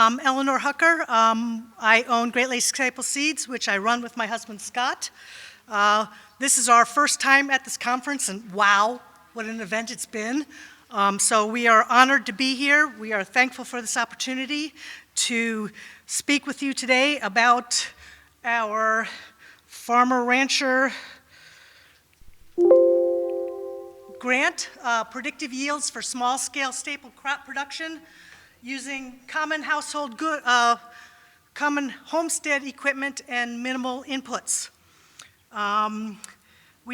I'm Eleanor Hucker. I own Great Lakes Staple Seeds, which I run with my husband, Scott. This is our first time at this conference, and wow, what an event it's been. So we are honored to be here. We are thankful for this opportunity to speak with you today about our farmer-rancher grant, predictive yields for small-scale staple crop production using common common homestead equipment and minimal inputs. I've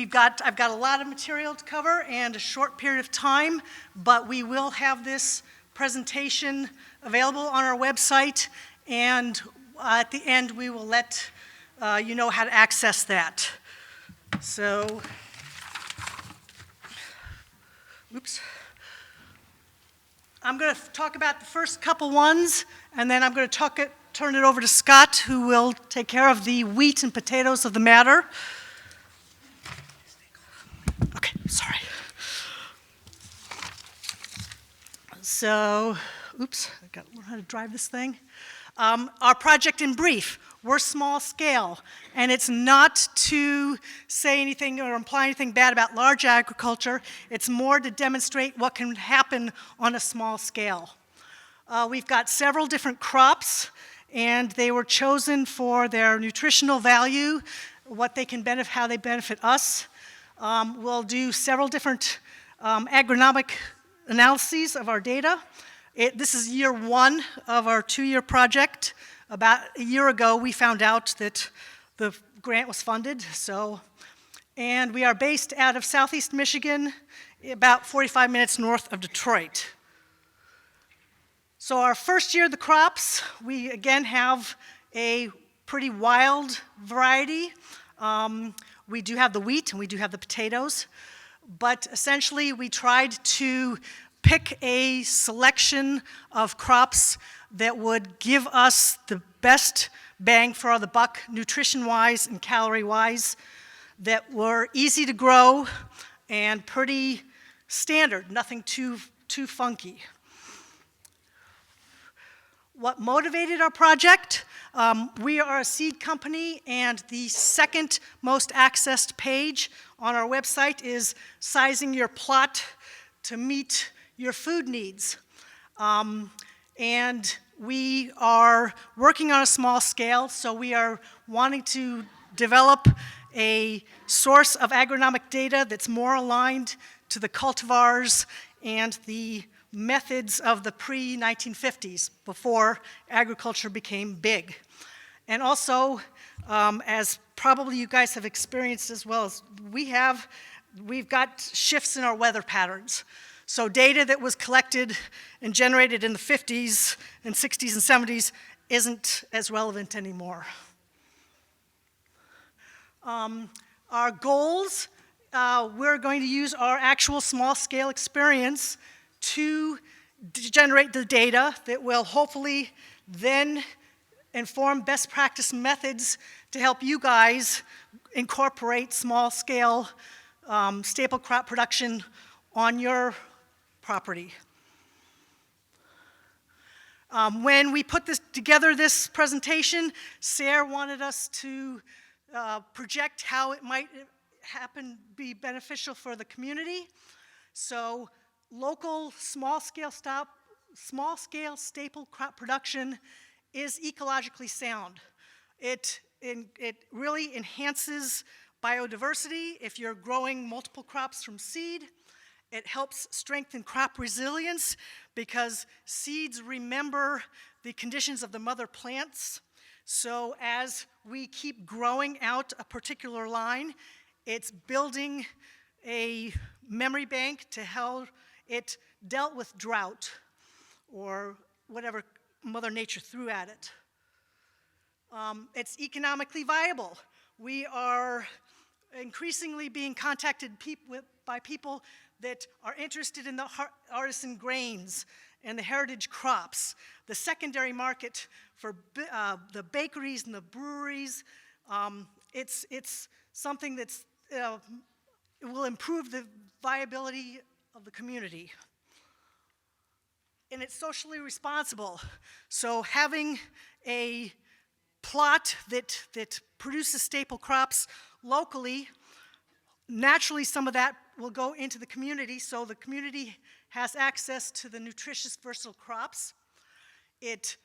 got a lot of material to cover and a short period of time, but we will have this presentation available on our website, and at the end we will let you know how to access that. So, oops. I'm going to talk about the first couple ones, and then I'm going to turn it over to Scott, who will take care of the wheat and potatoes of the matter. Okay, sorry. So, oops, I got to learn how to drive this thing. Our project in brief, we're small scale, and it's not to say anything or imply anything bad about large agriculture. It's more to demonstrate what can happen on a small scale. We've got several different crops, and they were chosen for their nutritional value, what they can benefit, how they benefit us. We'll do several different agronomic analyses of our data. This is year one of our two-year project. About a year ago, we found out that the grant was funded, and we are based out of Southeast Michigan, about 45 minutes north of Detroit. So our first year of the crops, we again have a pretty wild variety. We do have the wheat and we do have the potatoes, but essentially we tried to pick a selection of crops that would give us the best bang for the buck, nutrition-wise and calorie-wise, that were easy to grow and pretty standard, nothing too funky. What motivated our project? We are a seed company, and the second most accessed page on our website is sizing your plot to meet your food needs. And we are working on a small scale, so we are wanting to develop a source of agronomic data that's more aligned to the cultivars and the methods of the pre-1950s, before agriculture became big. And also, as probably you guys have experienced as well as we've got shifts in our weather patterns. So data that was collected and generated in the 50s and 60s and 70s isn't as relevant anymore. Our goals, we're going to use our actual small-scale experience to generate the data that will hopefully then inform best practice methods to help you guys incorporate small-scale staple crop production on your property. When we put this presentation, Sare wanted us to project how it might be beneficial for the community. So local small-scale staple crop production is ecologically sound. It really enhances biodiversity if you're growing multiple crops from seed. It helps strengthen crop resilience because seeds remember the conditions of the mother plants. So as we keep growing out a particular line, it's building a memory bank to how it dealt with drought or whatever Mother Nature threw at it. It's economically viable. We are increasingly being contacted by people that are interested in the artisan grains and the heritage crops, the secondary market for the bakeries and the breweries. It's something that's it will improve the viability of the community. and it's socially responsible. So having a plot that produces staple crops locally, naturally some of that will go into the community, so the community has access to the nutritious, versatile crops. It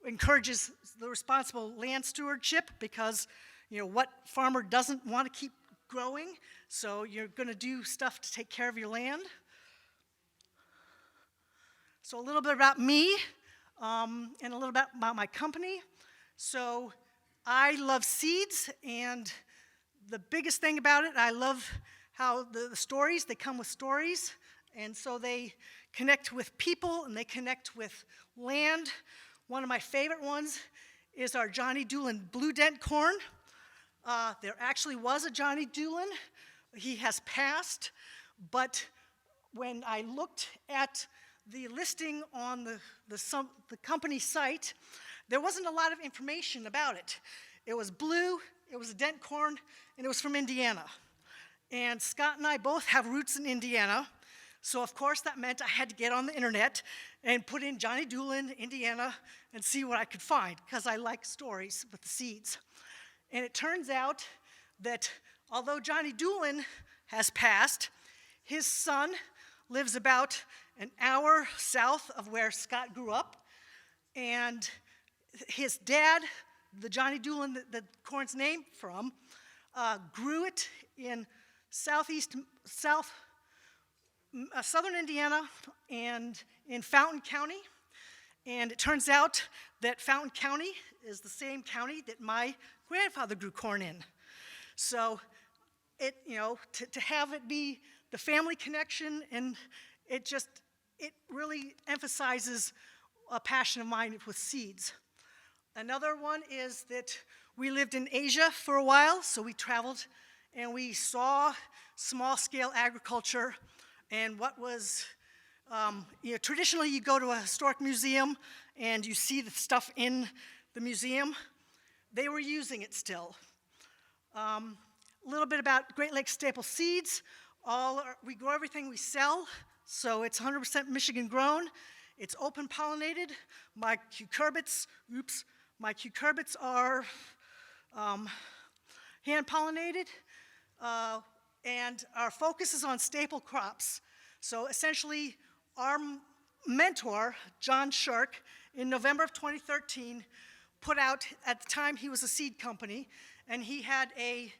encourages the responsible land stewardship because, what farmer doesn't want to keep growing? So you're going to do stuff to take care of your land. So a little bit about me and a little bit about my company. So I love seeds, and the biggest thing about it, I love how the stories, they come with stories, and so they connect with people and they connect with land. One of my favorite ones is our Johnny Doolin Blue Dent corn. There actually was a Johnny Doolin. He has passed, but when I looked at the listing on the company site, there wasn't a lot of information about it. It was blue, it was a dent corn, and it was from Indiana. And Scott and I both have roots in Indiana, so of course that meant I had to get on the internet and put in Johnny Doolin, Indiana, and see what I could find, because I like stories with the seeds. And it turns out that although Johnny Doolin has passed, his son lives about an hour south of where Scott grew up, and his dad, the Johnny Doolin that the corn's named from, grew it in southern Indiana and in Fountain County. And it turns out that Fountain County is the same county that my grandfather grew corn in. So it, to have it be the family connection, and it really emphasizes a passion of mine with seeds. Another one is that we lived in Asia for a while, so we traveled and we saw small-scale agriculture. And what was, traditionally you go to a historic museum and you see the stuff in the museum. They were using it still. A little bit about Great Lakes staple seeds. We grow everything we sell, so it's 100% Michigan grown. It's open pollinated. My cucurbits are hand pollinated, and our focus is on staple crops. So essentially, our mentor, John Shirk, in November of 2013, put out, at the time he was a seed company, and he had an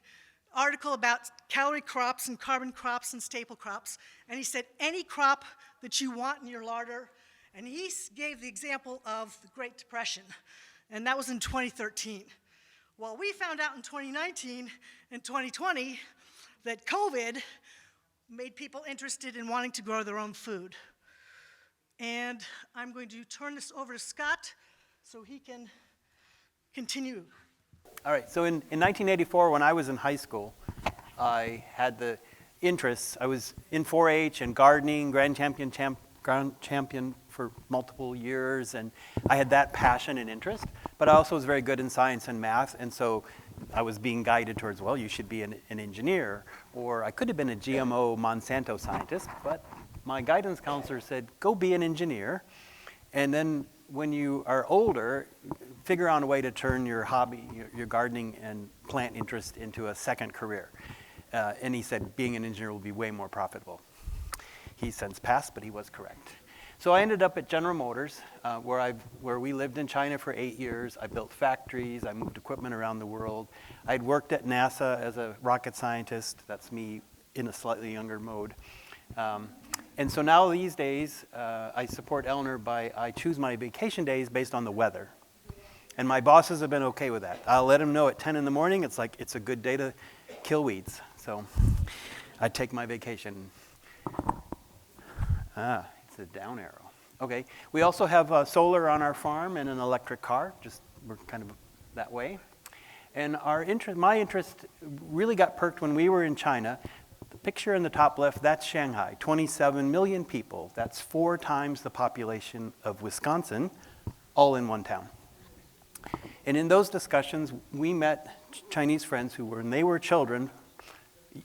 article about calorie crops and carbon crops and staple crops, and he said any crop that you want in your larder, and he gave the example of the Great Depression, and that was in 2013. Well, we found out in 2019 and 2020 that COVID made people interested in wanting to grow their own food. And I'm going to turn this over to Scott so he can continue. All right, so in 1984, when I was in high school, I had the interests. I was in 4-H and gardening, grand champion for multiple years, and I had that passion and interest, but I also was very good in science and math, and so I was being guided towards, well, you should be an engineer, or I could have been a GMO Monsanto scientist, but my guidance counselor said, go be an engineer, and then when you are older, figure out a way to turn your hobby, your gardening and plant interest into a second career. And he said, being an engineer will be way more profitable. He's since passed, but he was correct. So I ended up at General Motors, where we lived in China for 8 years. I built factories, I moved equipment around the world. I'd worked at NASA as a rocket scientist. That's me in a slightly younger mode. And so now these days, I support Eleanor I choose my vacation days based on the weather. And my bosses have been okay with that. I'll let them know at 10 in the morning, it's like, it's a good day to kill weeds. So I take my vacation. It's a down arrow. Okay, we also have solar on our farm and an electric car, we're kind of that way. And my interest really got perked when we were in China. The picture in the top left, that's Shanghai, 27 million people. That's 4 times the population of Wisconsin, all in one town. And in those discussions, we met Chinese friends when they were children,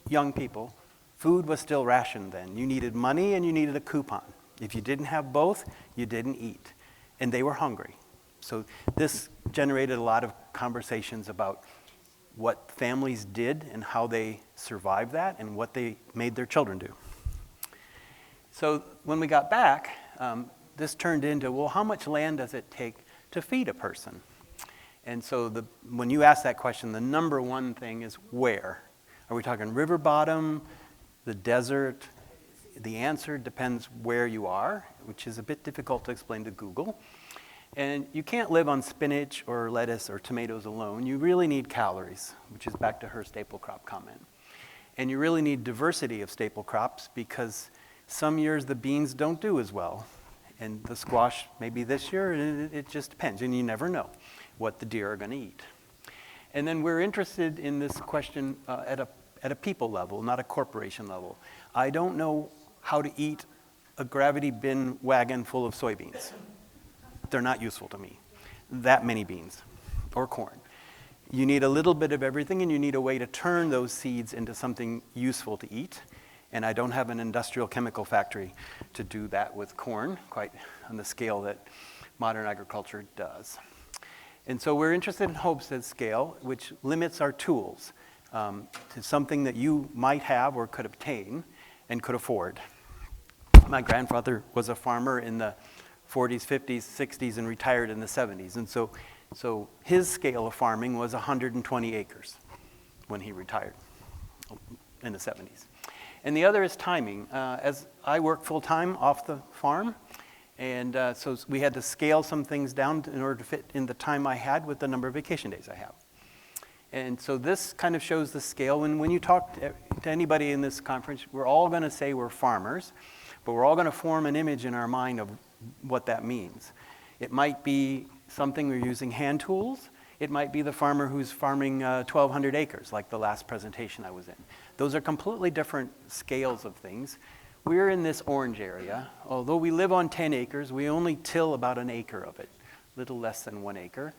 young people, food was still rationed then. You needed money and you needed a coupon. If you didn't have both, you didn't eat. And they were hungry. So this generated a lot of conversations about what families did and how they survived that and what they made their children do. So when we got back, this turned into, well, how much land does it take to feed a person? And so when you ask that question, the number one thing is where? Are we talking river bottom, the desert? The answer depends where you are, which is a bit difficult to explain to Google. And you can't live on spinach or lettuce or tomatoes alone. You really need calories, which is back to her staple crop comment. And you really need diversity of staple crops because some years the beans don't do as well. And the squash maybe this year, it just depends. And you never know what the deer are going to eat. And then we're interested in this question at a people level, not a corporation level. I don't know how to eat a gravity bin wagon full of soybeans. They're not useful to me. That many beans or corn. You need a little bit of everything, and you need a way to turn those seeds into something useful to eat. And I don't have an industrial chemical factory to do that with corn, quite on the scale that modern agriculture does. And so we're interested in homestead scale, which limits our tools to something that you might have or could obtain and could afford. My grandfather was a farmer in the 40s, 50s, 60s, and retired in the 70s. And so his scale of farming was 120 acres when he retired in the 70s. And the other is timing. As I work full-time off the farm, and so we had to scale some things down in order to fit in the time I had with the number of vacation days I have. And so this kind of shows the scale. And when you talk to anybody in this conference, we're all going to say we're farmers, but we're all going to form an image in our mind of what that means. It might be something we're using hand tools. It might be the farmer who's farming 1,200 acres, like the last presentation I was in. Those are completely different scales of things. We're in this orange area. Although we live on 10 acres, we only till about an acre of it, a little less than 1 acre.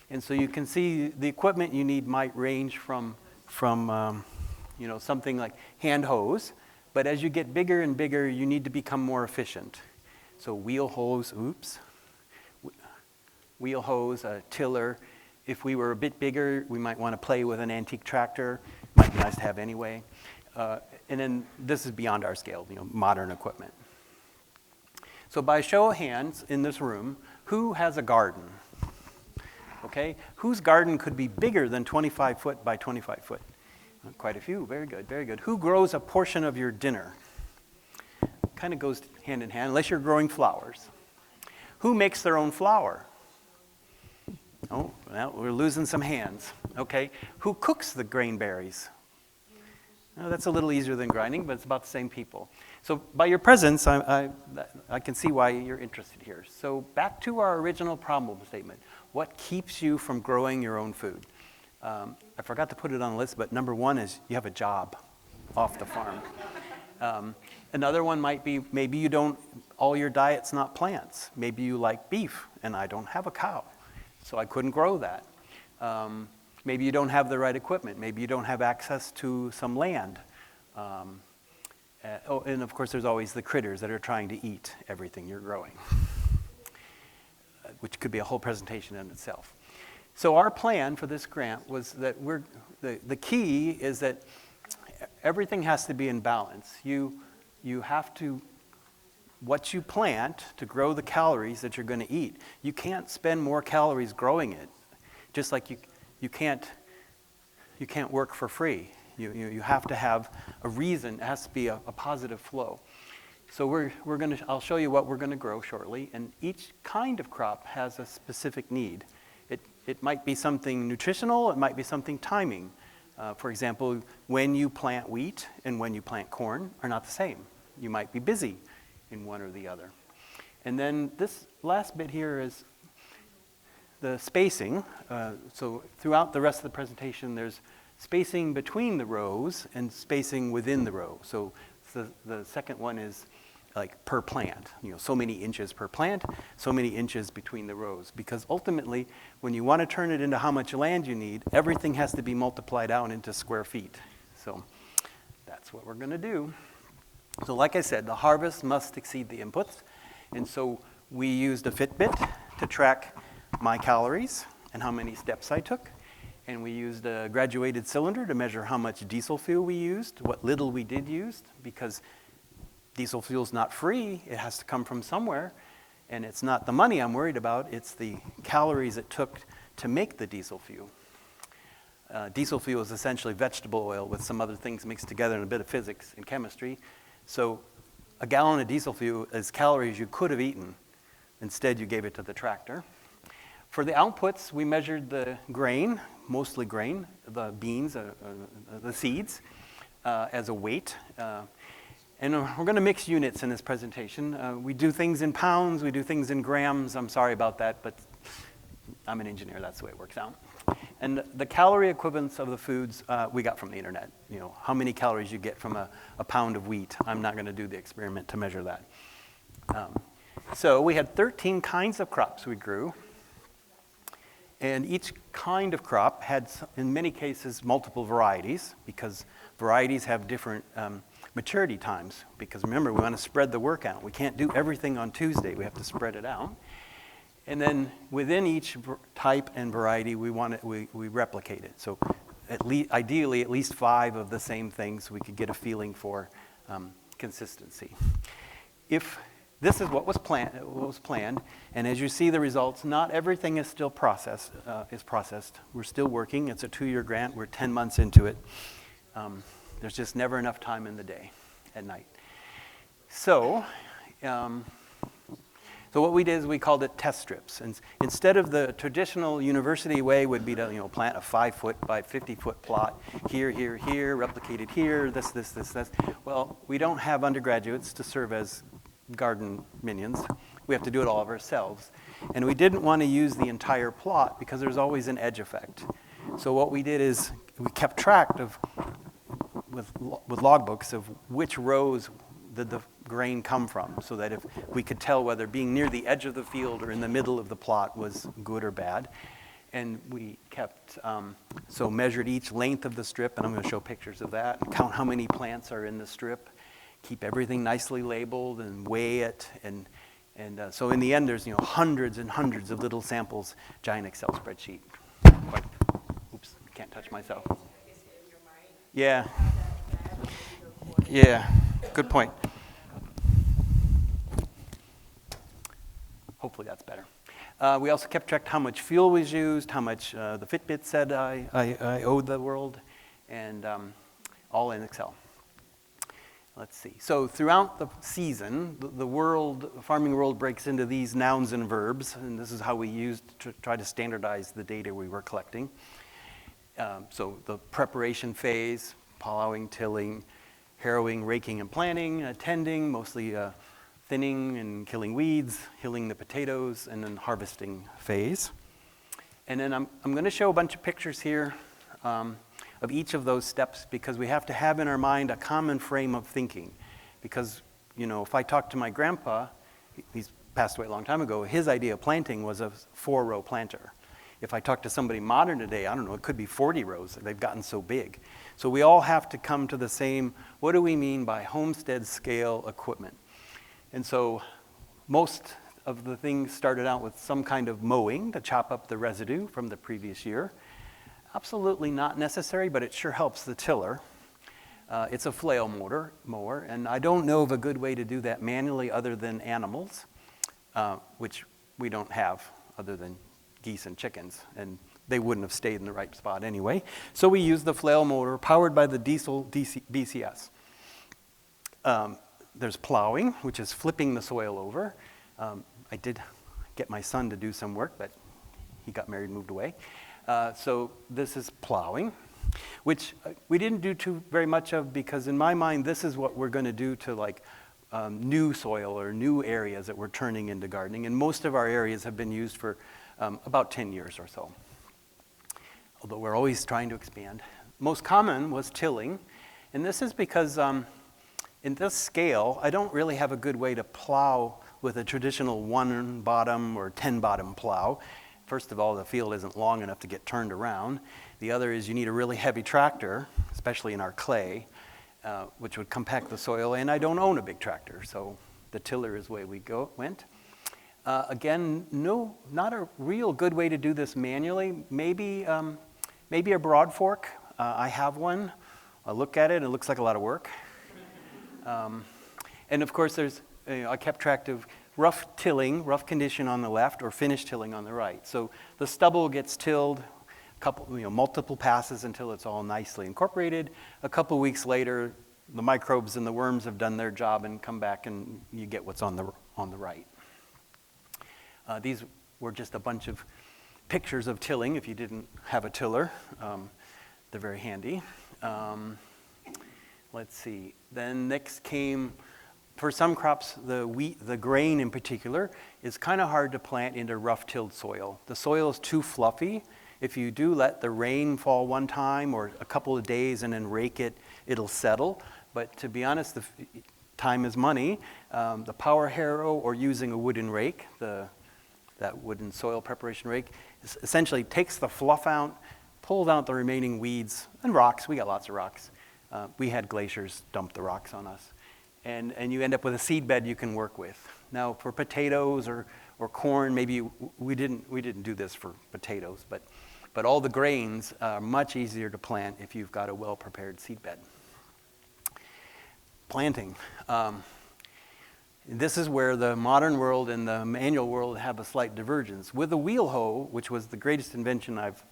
And so you can see the equipment you need might range from something like hand hose, but as you get bigger and bigger, you need to become more efficient. So wheel hose, a tiller. If we were a bit bigger, we might want to play with an antique tractor. Might be nice to have anyway. And then this is beyond our scale, modern equipment. So by show of hands in this room, who has a garden? Okay, whose garden could be bigger than 25 foot by 25 foot? Quite a few, very good, very good. Who grows a portion of your dinner? Kind of goes hand in hand, unless you're growing flowers. Who makes their own flour? Oh, well, we're losing some hands. Okay, who cooks the grain berries? Well, that's a little easier than grinding, but it's about the same people. So by your presence, I can see why you're interested here. So back to our original problem statement. What keeps you from growing your own food? I forgot to put it on the list, but number one is you have a job off the farm. Another one might be maybe you don't, all your diet's not plants. Maybe you like beef, and I don't have a cow, so I couldn't grow that. Maybe you don't have the right equipment. Maybe you don't have access to some land. And of course, there's always the critters that are trying to eat everything you're growing, which could be a whole presentation in itself. So our plan for this grant was that the key is that everything has to be in balance. You have to, what you plant to grow the calories that you're going to eat, you can't spend more calories growing it. Just like you can't work for free. You have to have a reason. It has to be a positive flow. So I'll show you what we're going to grow shortly, and each kind of crop has a specific need. It might be something nutritional, it might be something timing. For example, when you plant wheat and when you plant corn are not the same. You might be busy in one or the other. And then this last bit here is the spacing. So throughout the rest of the presentation, there's spacing between the rows and spacing within the row. So the second one is like per plant, so many inches per plant, so many inches between the rows. Because ultimately, when you want to turn it into how much land you need, everything has to be multiplied out into square feet. So that's what we're going to do. So like I said, the harvest must exceed the inputs. And so we used a Fitbit to track my calories and how many steps I took. And we used a graduated cylinder to measure how much diesel fuel we used, what little we did use, because diesel fuel's not free. It has to come from somewhere. And it's not the money I'm worried about, it's the calories it took to make the diesel fuel. Diesel fuel is essentially vegetable oil with some other things mixed together and a bit of physics and chemistry. So a gallon of diesel fuel is calories you could have eaten. Instead, you gave it to the tractor. For the outputs, we measured the grain, mostly grain, the beans, the seeds, as a weight. And we're going to mix units in this presentation. We do things in pounds, we do things in grams. I'm sorry about that, but I'm an engineer, that's the way it works out. And the calorie equivalents of the foods we got from the internet. You know, how many calories you get from a pound of wheat. I'm not going to do the experiment to measure that. So we had 13 kinds of crops we grew. And each kind of crop had, in many cases, multiple varieties, because varieties have different maturity times. Because remember, we want to spread the work out. We can't do everything on Tuesday. We have to spread it out. And then within each type and variety, we replicate it. So ideally, at least 5 of the same things, we could get a feeling for consistency. If this is what was planned, and as you see the results, not everything is still processed. We're still working. It's a 2-year grant. We're 10 months into it. There's just never enough time in the day, at night. So what we did is we called it test strips. And instead of the traditional university way would be to plant a 5-foot by 50-foot plot here, here, here, replicated here, this. Well, we don't have undergraduates to serve as garden minions. We have to do it all of ourselves. And we didn't want to use the entire plot because there's always an edge effect. So what we did is we kept track of, with logbooks, of which rows did the grain come from, so that if we could tell whether being near the edge of the field or in the middle of the plot was good or bad. And we kept, measured each length of the strip, and I'm going to show pictures of that, count how many plants are in the strip, keep everything nicely labeled and weigh it. And so in the end, there's hundreds and hundreds of little samples, giant Excel spreadsheet. Oops, can't touch myself. Yeah. Yeah, good point. Hopefully that's better. We also kept track how much fuel was used, how much the Fitbit said I owed the world, and all in Excel. Let's see. So throughout the season, the farming world breaks into these nouns and verbs, and this is how we used to try to standardize the data we were collecting. So the preparation phase, plowing, tilling, harrowing, raking, and planting, tending, mostly thinning and killing weeds, hilling the potatoes, and then harvesting phase. And then I'm going to show a bunch of pictures here of each of those steps, because we have to have in our mind a common frame of thinking. Because, if I talk to my grandpa, he's passed away a long time ago, his idea of planting was a 4-row planter. If I talk to somebody modern today, I don't know, it could be 40 rows. They've gotten so big. So we all have to come to the same, what do we mean by homestead scale equipment? And so most of the things started out with some kind of mowing to chop up the residue from the previous year. Absolutely not necessary, but it sure helps the tiller. It's a flail mower, and I don't know of a good way to do that manually other than animals, which we don't have other than geese and chickens, and they wouldn't have stayed in the right spot anyway. So we use the flail motor powered by the diesel BCS. There's plowing, which is flipping the soil over. I did get my son to do some work, but he got married and moved away. So this is plowing, which we didn't do very much of, because in my mind, this is what we're going to do to new soil or new areas that we're turning into gardening. And most of our areas have been used for about 10 years or so, although we're always trying to expand. Most common was tilling, and this is because in this scale, I don't really have a good way to plow with a traditional 1-bottom or 10-bottom plow. First of all, the field isn't long enough to get turned around. The other is you need a really heavy tractor, especially in our clay. which would compact the soil, and I don't own a big tractor, so the tiller is the way we went. Again, not a real good way to do this manually. Maybe a broad fork. I have one. I look at it, and it looks like a lot of work. And of course, I kept track of rough tilling, rough condition on the left, or finished tilling on the right. So the stubble gets tilled, multiple passes until it's all nicely incorporated. A couple weeks later, the microbes and the worms have done their job and come back, and you get what's on the right. These were just a bunch of pictures of tilling if you didn't have a tiller. They're very handy. Let's see. Then next came, for some crops, the wheat, the grain in particular, is kind of hard to plant into rough-tilled soil. The soil is too fluffy. If you do let the rain fall one time or a couple of days and then rake it, it'll settle. But to be honest, time is money. The power harrow or using a wooden rake, that wooden soil preparation rake, essentially takes the fluff out, pulls out the remaining weeds and rocks. We got lots of rocks. We had glaciers dump the rocks on us. And you end up with a seed bed you can work with. Now for potatoes or corn, maybe we didn't do this for potatoes, but all the grains are much easier to plant if you've got a well-prepared seed bed. Planting. This is where the modern world and the manual world have a slight divergence. With a wheel hoe, which was the greatest invention I've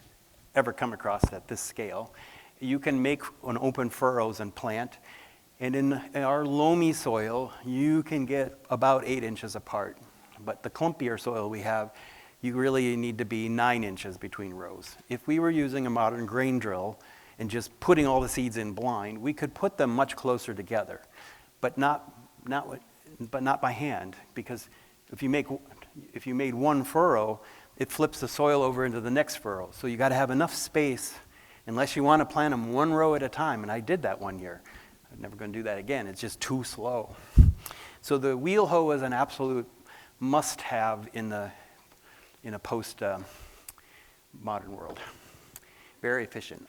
ever come across at this scale, you can make an open furrows and plant. And in our loamy soil, you can get about 8 inches apart. But the clumpier soil we have, you really need to be 9 inches between rows. If we were using a modern grain drill and just putting all the seeds in blind, we could put them much closer together, but not by hand, because if you made one furrow, it flips the soil over into the next furrow. So you got to have enough space, unless you want to plant them one row at a time. And I did that one year. I'm never going to do that again. It's just too slow. So the wheel hoe is an absolute must-have in a post modern world. Very efficient.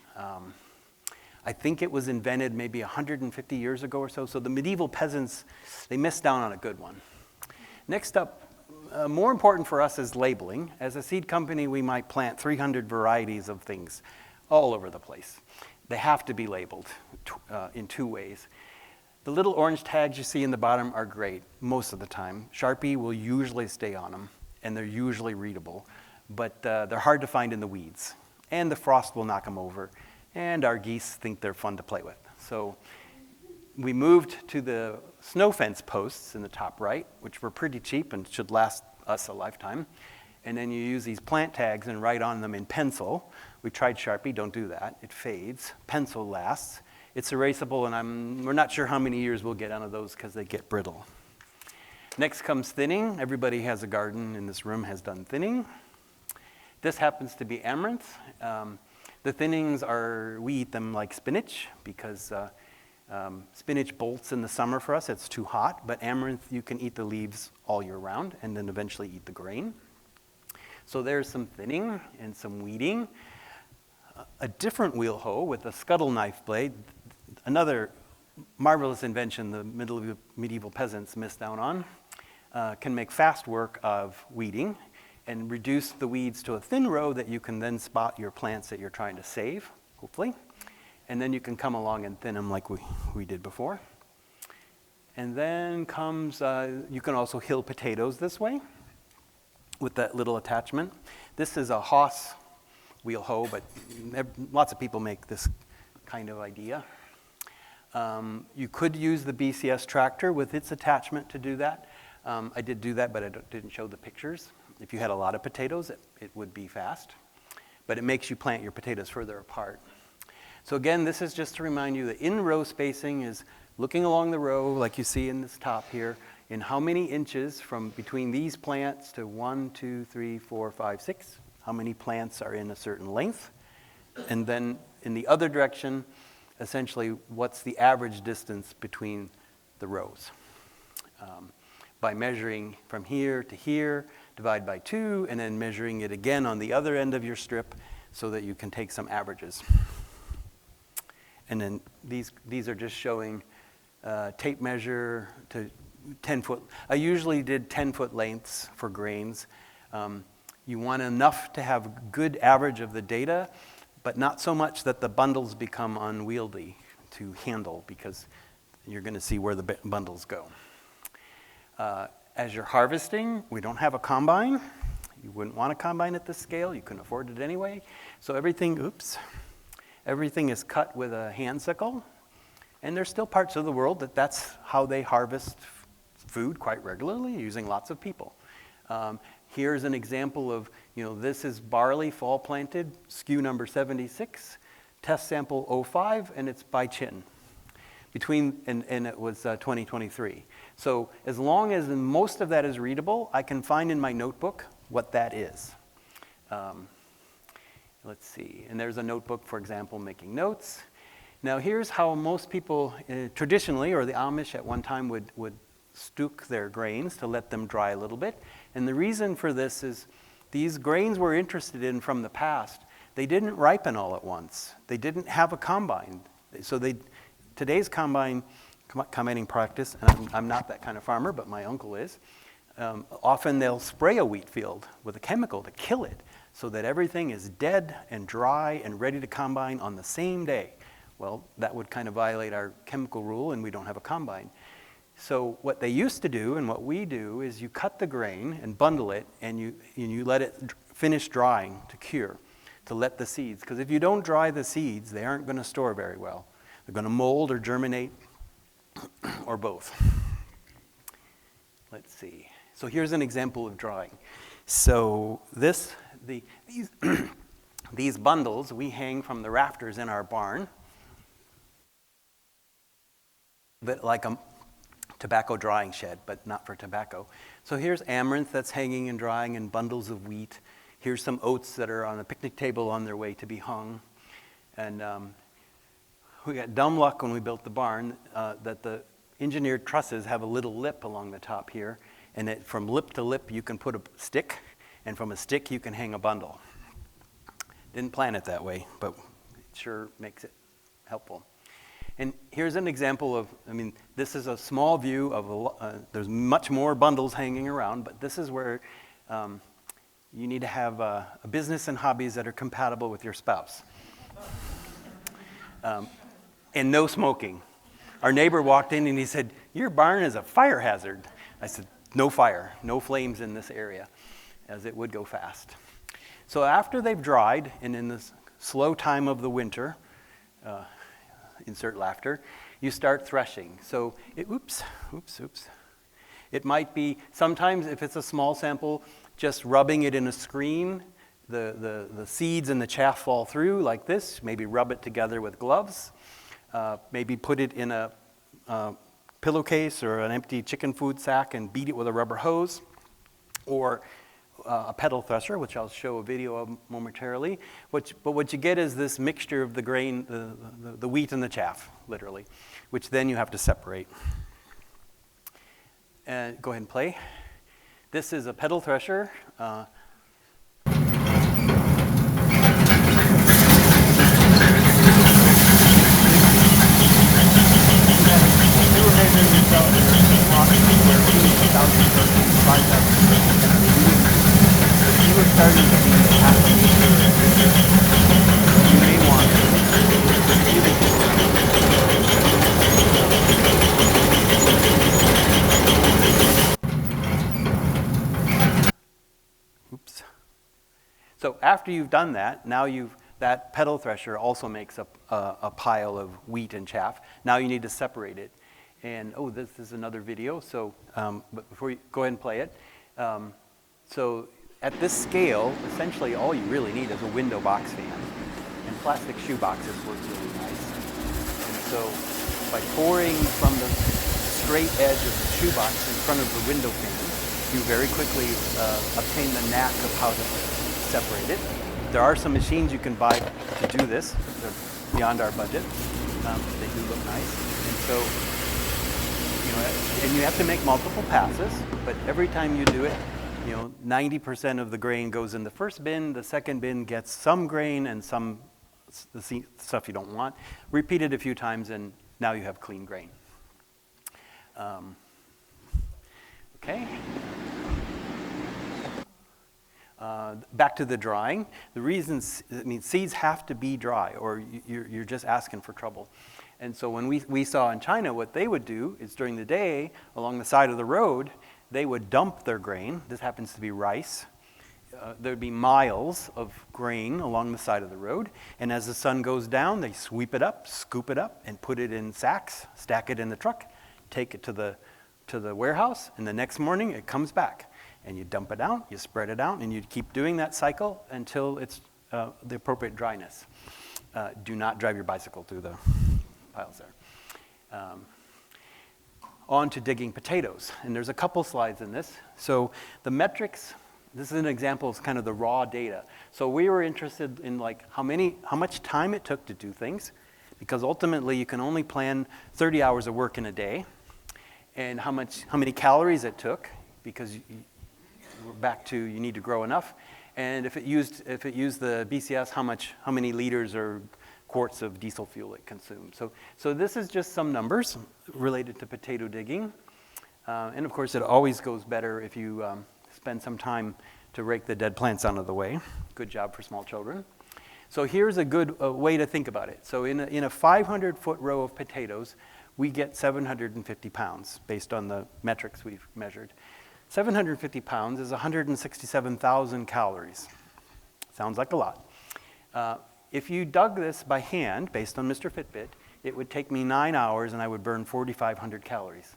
I think it was invented maybe 150 years ago or so. So the medieval peasants, they missed down on a good one. Next up, more important for us is labeling. As a seed company, we might plant 300 varieties of things all over the place. They have to be labeled in 2 ways. The little orange tags you see in the bottom are great most of the time. Sharpie will usually stay on them, and they're usually readable, but they're hard to find in the weeds, and the frost will knock them over, and our geese think they're fun to play with. So we moved to the snow fence posts in the top right, which were pretty cheap and should last us a lifetime. And then you use these plant tags and write on them in pencil. We tried Sharpie, don't do that. It fades. Pencil lasts. It's erasable, and we're not sure how many years we'll get out of those because they get brittle. Next comes thinning. Everybody has a garden in this room has done thinning. This happens to be amaranth. The thinnings we eat them like spinach because spinach bolts in the summer for us. It's too hot, but amaranth, you can eat the leaves all year round and then eventually eat the grain. So there's some thinning and some weeding. A different wheel hoe with a scuttle knife blade, another marvelous invention the medieval peasants missed out on, can make fast work of weeding and reduce the weeds to a thin row that you can then spot your plants that you're trying to save, hopefully. And then you can come along and thin them like we did before. And then comes, you can also hill potatoes this way with that little attachment. This is a Haas wheel hoe, but lots of people make this kind of idea. You could use the BCS tractor with its attachment to do that. I did do that, but I didn't show the pictures. If you had a lot of potatoes, it would be fast, but it makes you plant your potatoes further apart. So again, this is just to remind you that in-row spacing is looking along the row, like you see in this top here, in how many inches from between these plants to 1, 2, 3, 4, 5, 6, how many plants are in a certain length, and then in the other direction, essentially what's the average distance between the rows. By measuring from here to here, divide by 2, and then measuring it again on the other end of your strip so that you can take some averages. And then these are just showing tape measure to 10-foot. I usually did 10-foot lengths for grains. You want enough to have good average of the data, but not so much that the bundles become unwieldy to handle, because you're going to see where the bundles go. As you're harvesting, we don't have a combine. You wouldn't want a combine at this scale. You couldn't afford it anyway. So everything is cut with a hand sickle. And there's still parts of the world that's how they harvest food quite regularly, using lots of people. Here's an example of, this is barley fall planted, SKU number 76, test sample 05, and it's by chin. And it was 2023. So as long as most of that is readable, I can find in my notebook what that is. Let's see, and there's a notebook, for example, making notes. Now here's how most people traditionally, or the Amish at one time would stook their grains to let them dry a little bit. And the reason for this is these grains we're interested in from the past, they didn't ripen all at once. They didn't have a combine. So today's combining practice, and I'm not that kind of farmer, but my uncle is, often they'll spray a wheat field with a chemical to kill it so that everything is dead and dry and ready to combine on the same day. Well, that would kind of violate our chemical rule, and we don't have a combine. So what they used to do, and what we do, is you cut the grain and bundle it, and you let it finish drying to cure, to let the seeds. Because if you don't dry the seeds, they aren't going to store very well. They're going to mold or germinate, or both. Let's see. So here's an example of drying. So these bundles we hang from the rafters in our barn, but like a tobacco drying shed, but not for tobacco. So here's amaranth that's hanging and drying in bundles of wheat. Here's some oats that are on a picnic table on their way to be hung. And we got dumb luck when we built the barn that the engineered trusses have a little lip along the top here. And from lip to lip, you can put a stick, and from a stick, you can hang a bundle. Didn't plan it that way, but it sure makes it helpful. And here's an example of, this is a small view of, there's much more bundles hanging around, but this is where you need to have a business and hobbies that are compatible with your spouse. And no smoking. Our neighbor walked in and he said, "Your barn is a fire hazard." I said, "No fire, no flames in this area," as it would go fast. So after they've dried, and in this slow time of the winter, insert laughter, you start threshing. So, oops. It might be, sometimes if it's a small sample, just rubbing it in a screen, the seeds and the chaff fall through like this. Maybe rub it together with gloves. Maybe put it in a pillowcase or an empty chicken food sack and beat it with a rubber hose. Or a pedal thresher, which I'll show a video of momentarily. But what you get is this mixture of the grain, the wheat and the chaff, literally, which then you have to separate. And go ahead and play. This is a pedal thresher. You were starting to be half a meter, you may want Oops. So after you've done that, now that pedal thresher also makes up a pile of wheat and chaff. Now you need to separate it. And this is another video. So, but before you go ahead and play it. So at this scale, essentially all you really need is a window box fan. And plastic shoe boxes work really nice. And so by pouring from the straight edge of the shoe box in front of the window fan, you very quickly obtain the knack of how to separate it. There are some machines you can buy to do this. They're beyond our budget. They do look nice. And so, and you have to make multiple passes, but every time you do it, 90% of the grain goes in the first bin. The second bin gets some grain and some stuff you don't want. Repeat it a few times, and now you have clean grain. Okay. Back to the drying. The reasons, seeds have to be dry, or you're just asking for trouble. And so when we saw in China, what they would do is during the day, along the side of the road, they would dump their grain. This happens to be rice. There'd be miles of grain along the side of the road. And as the sun goes down, they sweep it up, scoop it up, and put it in sacks, stack it in the truck, take it to the warehouse, and the next morning it comes back. And you dump it out, you spread it out, and you keep doing that cycle until it's the appropriate dryness. Do not drive your bicycle through the piles there. On to digging potatoes. And there's a couple slides in this. So the metrics, this is an example of kind of the raw data. So we were interested in like how much time it took to do things, because ultimately you can only plan 30 hours of work in a day, and how many calories it took, because we're back to you need to grow enough, and if it used the BCS, how many liters or quarts of diesel fuel it consumed. So this is just some numbers related to potato digging, and of course it always goes better if you spend some time to rake the dead plants out of the way. Good job for small children. So here's a good way to think about it. So in a 500-foot row of potatoes, we get 750 pounds based on the metrics we've measured. 750 pounds is 167,000 calories. Sounds like a lot. If you dug this by hand, based on Mr. Fitbit, it would take me 9 hours and I would burn 4,500 calories.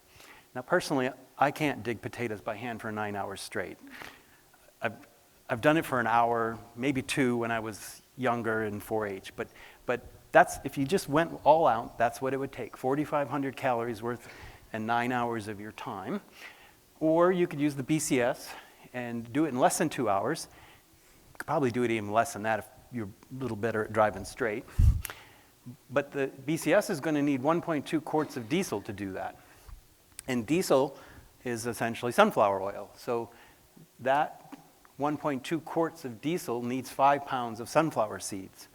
Now personally, I can't dig potatoes by hand for 9 hours straight. I've done it for an hour, maybe 2 when I was younger in 4-H, but that's, if you just went all out, that's what it would take, 4,500 calories worth and 9 hours of your time. Or you could use the BCS and do it in less than 2 hours. You could probably do it even less than that if you're a little better at driving straight. But the BCS is going to need 1.2 quarts of diesel to do that. And diesel is essentially sunflower oil. So that 1.2 quarts of diesel needs 5 pounds of sunflower seeds,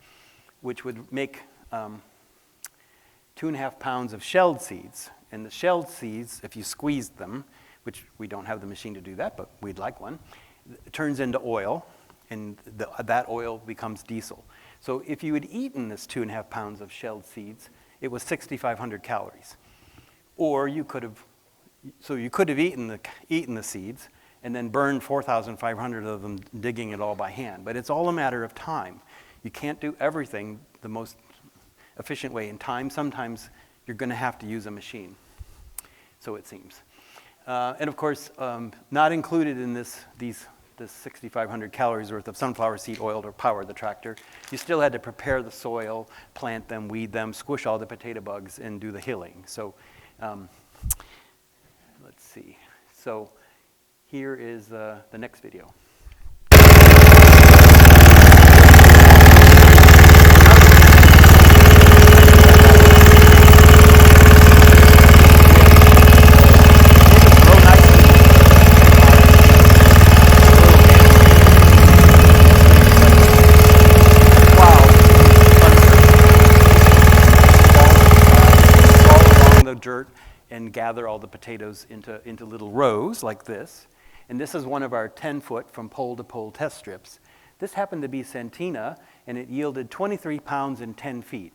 which would make 2.5 pounds of shelled seeds. And the shelled seeds, if you squeezed them, which we don't have the machine to do that, but we'd like one, it turns into oil, and that oil becomes diesel. So if you had eaten this 2.5 pounds of shelled seeds, it was 6,500 calories. Or you could have eaten the seeds and then burned 4,500 of them digging it all by hand. But it's all a matter of time. You can't do everything the most efficient way in time. Sometimes you're going to have to use a machine, so it seems. And of course, not included in this 6,500 calories worth of sunflower seed oil to power the tractor, you still had to prepare the soil, plant them, weed them, squish all the potato bugs, and do the hilling. So let's see. So here is the next video. Dirt and gather all the potatoes into little rows like this. And this is one of our 10-foot from pole to pole test strips. This happened to be Santina, and it yielded 23 pounds in 10 feet,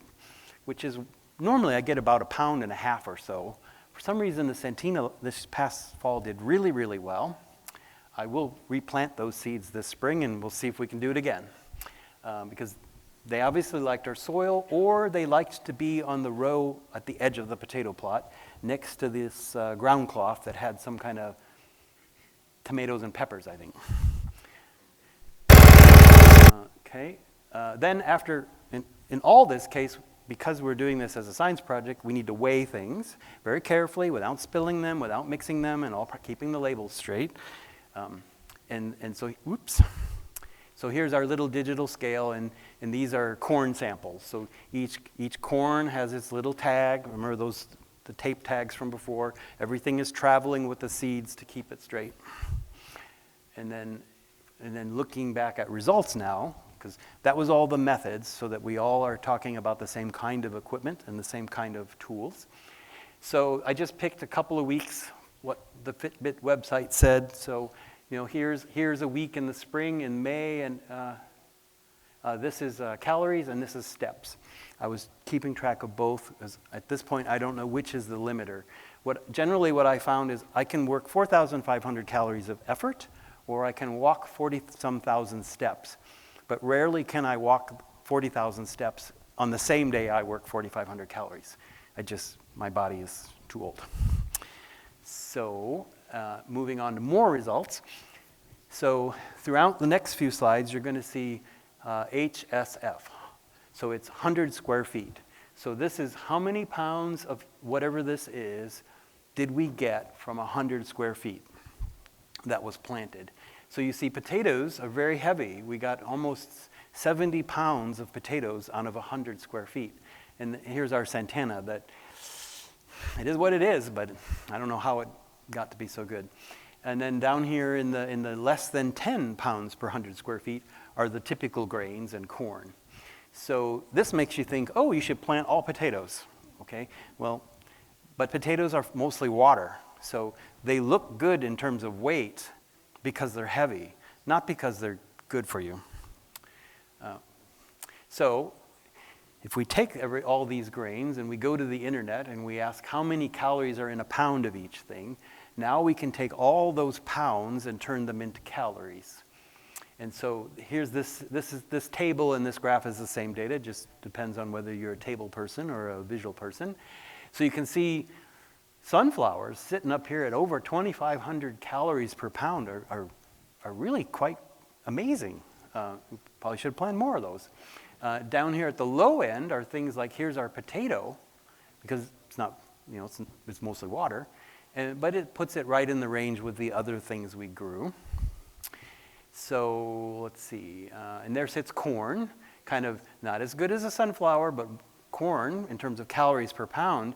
which is, normally I get about 1.5 pounds or so. For some reason, the Santina this past fall did really, really well. I will replant those seeds this spring, and we'll see if we can do it again. Because they obviously liked our soil, or they liked to be on the row at the edge of the potato plot next to this ground cloth that had some kind of tomatoes and peppers, I think. Okay. Then after, in all this case, because we're doing this as a science project, we need to weigh things very carefully without spilling them, without mixing them, and keeping the labels straight. And so, whoops. So here's our little digital scale, and these are corn samples. So each corn has its little tag. Remember the tape tags from before? Everything is traveling with the seeds to keep it straight. And then looking back at results now, because because that was all the methods, so that we all are talking about the same kind of equipment and the same kind of tools. So I just picked a couple of weeks, what the Fitbit website said. So, here's a week in the spring, in May, and this is calories and this is steps. I was keeping track of both, because at this point I don't know which is the limiter. Generally what I found is I can work 4,500 calories of effort, or I can walk 40-some thousand steps. But rarely can I walk 40,000 steps on the same day I work 4,500 calories. My body is too old. So, moving on to more results. So, throughout the next few slides, you're going to see HSF. So it's 100 square feet. So this is how many pounds of whatever this is did we get from 100 square feet that was planted. So you see potatoes are very heavy. We got almost 70 pounds of potatoes out of 100 square feet. And here's our Santana that it is what it is, but I don't know how it got to be so good. And then down here in the less than 10 pounds per 100 square feet are the typical grains and corn. So this makes you think, oh, you should plant all potatoes, okay? Well, but potatoes are mostly water, so they look good in terms of weight because they're heavy, not because they're good for you. So if we take all these grains and we go to the internet and we ask how many calories are in a pound of each thing, now we can take all those pounds and turn them into calories. And so here's this table and this graph is the same data. It just depends on whether you're a table person or a visual person. So you can see sunflowers sitting up here at over 2,500 calories per pound are really quite amazing. Probably should plan more of those. Down here at the low end are things like, here's our potato, because it's not, it's mostly water, but it puts it right in the range with the other things we grew. So let's see, and there sits corn, kind of not as good as a sunflower, but corn, in terms of calories per pound,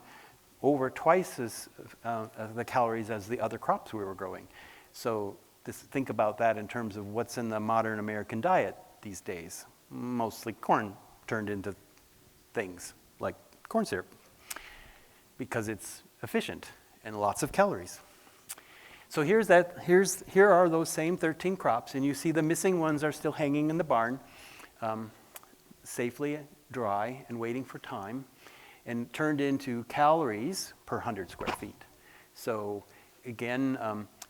over twice as the calories as the other crops we were growing. So think about that in terms of what's in the modern American diet these days. Mostly corn turned into things like corn syrup, because it's efficient and lots of calories. So here are those same 13 crops, and you see the missing ones are still hanging in the barn, safely dry and waiting for time, and turned into calories per 100 square feet. So again,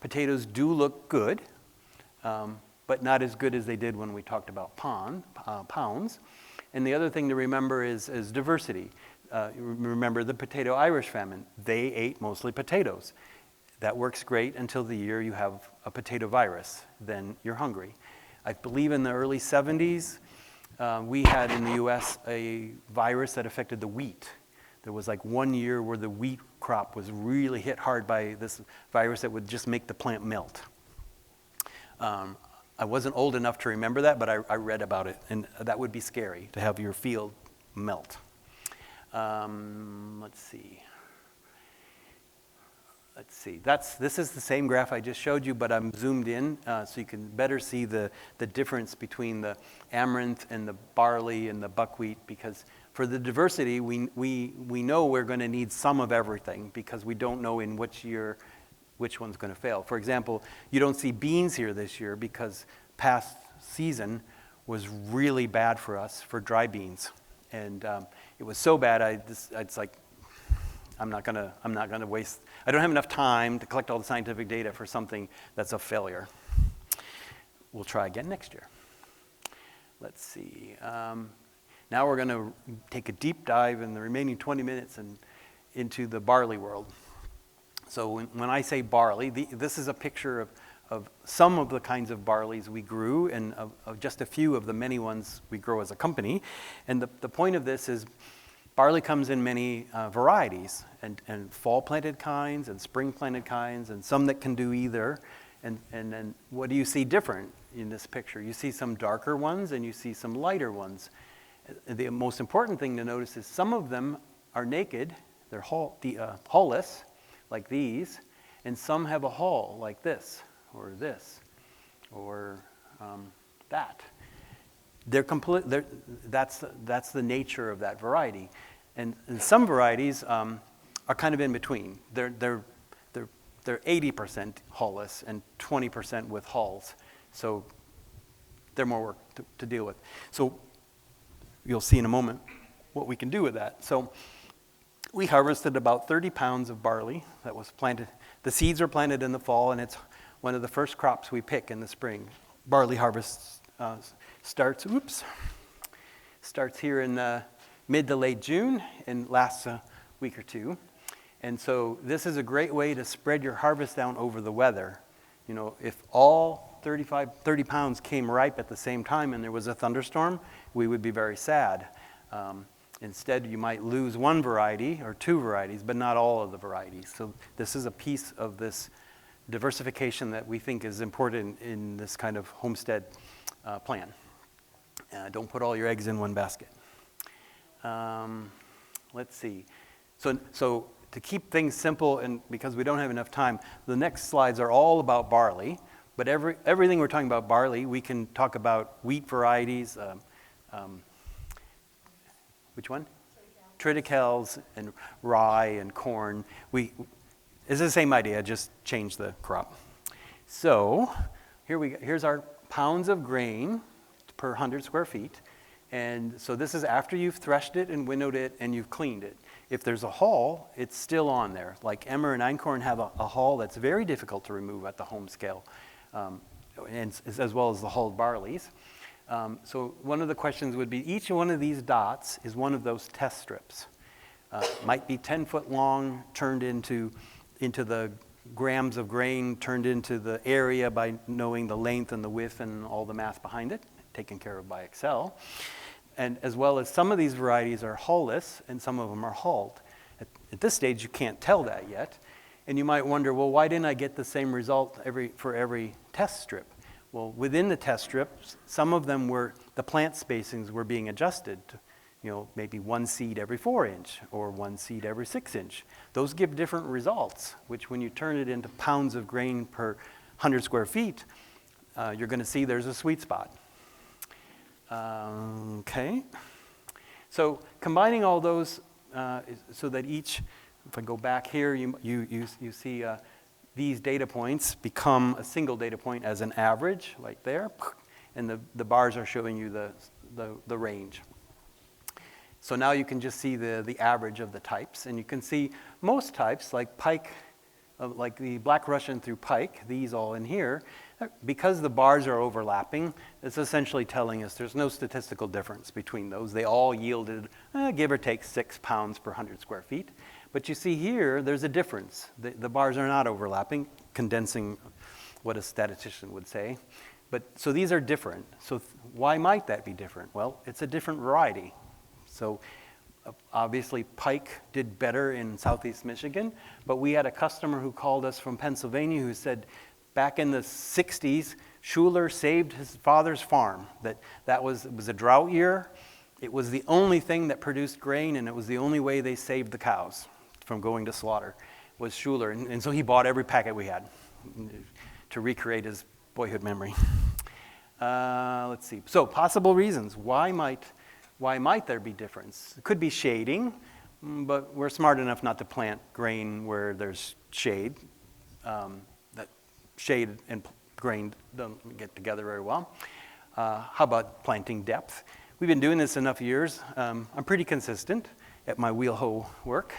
potatoes do look good, but not as good as they did when we talked about pounds. And the other thing to remember is diversity. Remember the potato Irish famine. They ate mostly potatoes. That works great until the year you have a potato virus. Then you're hungry. I believe in the early 70s, we had in the US a virus that affected the wheat. There was like 1 year where the wheat crop was really hit hard by this virus that would just make the plant melt. I wasn't old enough to remember that, but I read about it, and that would be scary to have your field melt. Let's see. This is the same graph I just showed you, but I'm zoomed in so you can better see the difference between the amaranth and the barley and the buckwheat, because for the diversity, we know we're going to need some of everything, because we don't know in which year which one's going to fail. For example, you don't see beans here this year because past season was really bad for us for dry beans, and it was so bad it's like I'm not gonna waste. I don't have enough time to collect all the scientific data for something that's a failure. We'll try again next year. Let's see. Now we're going to take a deep dive in the remaining 20 minutes into the barley world. So when I say barley, this is a picture of some of the kinds of barleys we grew, and of just a few of the many ones we grow as a company. And the point of this is barley comes in many varieties, and fall-planted kinds and spring-planted kinds, and some that can do either. And then what do you see different in this picture? You see some darker ones and you see some lighter ones. The most important thing to notice is some of them are naked, they're hull-less, like these, and some have a hull, like this, or that. that's the nature of that variety. And some varieties are kind of in between. They're 80% hull-less and 20% with hulls. So they're more work to deal with. So you'll see in a moment what we can do with that. So we harvested about 30 pounds of barley that was planted. The seeds were planted in the fall, and it's one of the first crops we pick in the spring. Barley harvest starts here in mid to late June and lasts a week or two. And so this is a great way to spread your harvest down over the weather. You know, if all 30 pounds came ripe at the same time and there was a thunderstorm, we would be very sad. Instead, you might lose one variety or two varieties, but not all of the varieties. So this is a piece of this diversification that we think is important in this kind of homestead plan. Don't put all your eggs in one basket. Let's see. So to keep things simple, and because we don't have enough time, the next slides are all about barley. But everything we're talking about barley, we can talk about wheat varieties. Which one? Triticales and rye and corn. It's the same idea, just change the crop. So here's our pounds of grain per 100 square feet. And so this is after you've threshed it and winnowed it and you've cleaned it. If there's a hull, it's still on there. Like emmer and einkorn have a hull that's very difficult to remove at the home scale, and as well as the hulled barleys. So one of the questions would be, each one of these dots is one of those test strips. Might be 10 foot long, turned into the grams of grain, turned into the area by knowing the length and the width and all the math behind it, taken care of by Excel. And as well as some of these varieties are hull-less and some of them are hulled. At this stage, you can't tell that yet. And you might wonder, well, why didn't I get the same result for every test strip? Well, within the test strips, some of them the plant spacings were being adjusted to, maybe one seed every 4 inch or one seed every 6 inch. Those give different results, which when you turn it into pounds of grain per 100 square feet, you're going to see there's a sweet spot. Okay. So combining all those so that each, if I go back here, you see these data points become a single data point as an average, right there, and the bars are showing you the range. So now you can just see the average of the types, and you can see most types, like pike, like the Black Russian through pike, these all in here, because the bars are overlapping, it's essentially telling us there's no statistical difference between those. They all yielded, give or take, 6 pounds per 100 square feet. But you see here, there's a difference. The bars are not overlapping, condensing what a statistician would say. So these are different. So why might that be different? Well, it's a different variety. So obviously pike did better in Southeast Michigan, but we had a customer who called us from Pennsylvania who said back in the 60s, Schuler saved his father's farm. It was a drought year. It was the only thing that produced grain, and it was the only way they saved the cows from going to slaughter, was Schuler. And so he bought every packet we had to recreate his boyhood memory. Let's see. So possible reasons. Why might there be difference? It could be shading, but we're smart enough not to plant grain where there's shade. That shade and grain don't get together very well. How about planting depth? We've been doing this enough years. I'm pretty consistent at my wheel hoe work.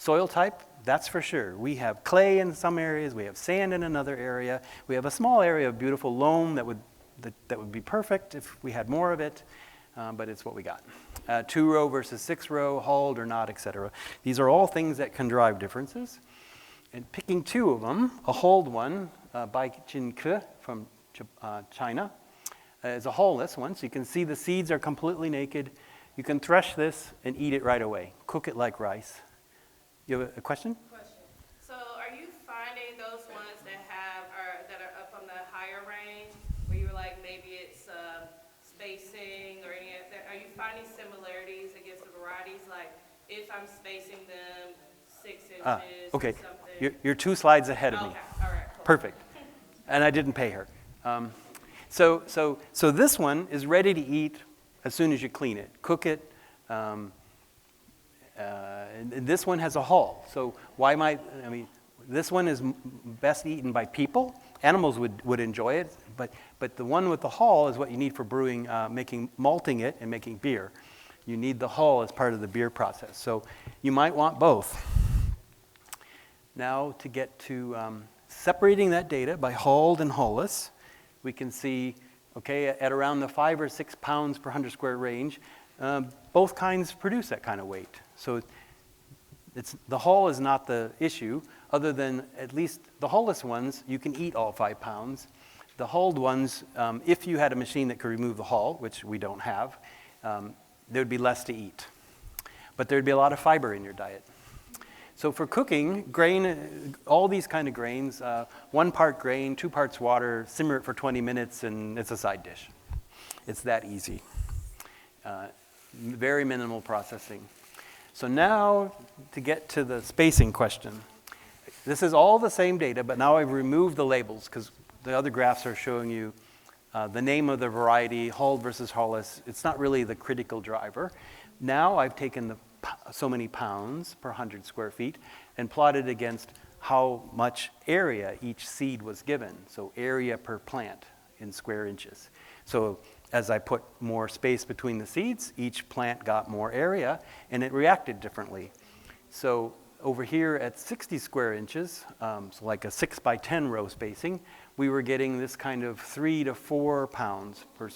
Soil type, that's for sure. We have clay in some areas. We have sand in another area. We have a small area of beautiful loam that would be perfect if we had more of it. But it's what we got. 2-row versus 6-row, hulled or not, etc. These are all things that can drive differences. And picking two of them, a hulled one, Bai Jin Ke from China, is a hull-less one. So you can see the seeds are completely naked. You can thresh this and eat it right away. Cook it like rice. You have a question? So are you finding those ones that are up on the higher range, where you were like, maybe it's spacing or any of that? Are you finding similarities against the varieties? Like if I'm spacing them 6 inches okay. or something? You're 2 slides ahead of me. Okay, all right, cool. Perfect. And I didn't pay her. So this one is ready to eat as soon as you clean it, cook it. And this one has a hull. So this one is best eaten by people. Animals would enjoy it, but the one with the hull is what you need for brewing, malting it and making beer. You need the hull as part of the beer process. So you might want both. Now to get to separating that data by hulled and hullless, we can see, okay, at around the 5 or 6 pounds per 100 square range, both kinds produce that kind of weight. So the hull is not the issue, other than at least the hullless ones, you can eat all 5 pounds. The hulled ones, if you had a machine that could remove the hull, which we don't have, there would be less to eat. But there'd be a lot of fiber in your diet. So for cooking, grain, all these kind of grains, 1 part grain, 2 parts water, simmer it for 20 minutes, and it's a side dish. It's that easy. Very minimal processing. So now to get to the spacing question. This is all the same data, but now I've removed the labels because the other graphs are showing you the name of the variety, hulled versus hullless. It's not really the critical driver. Now I've taken so many pounds per 100 square feet and plotted against how much area each seed was given. So area per plant in square inches. So as I put more space between the seeds, each plant got more area, and it reacted differently. So over here at 60 square inches, so like a 6 by 10 row spacing, we were getting this kind of 3 to 4 pounds per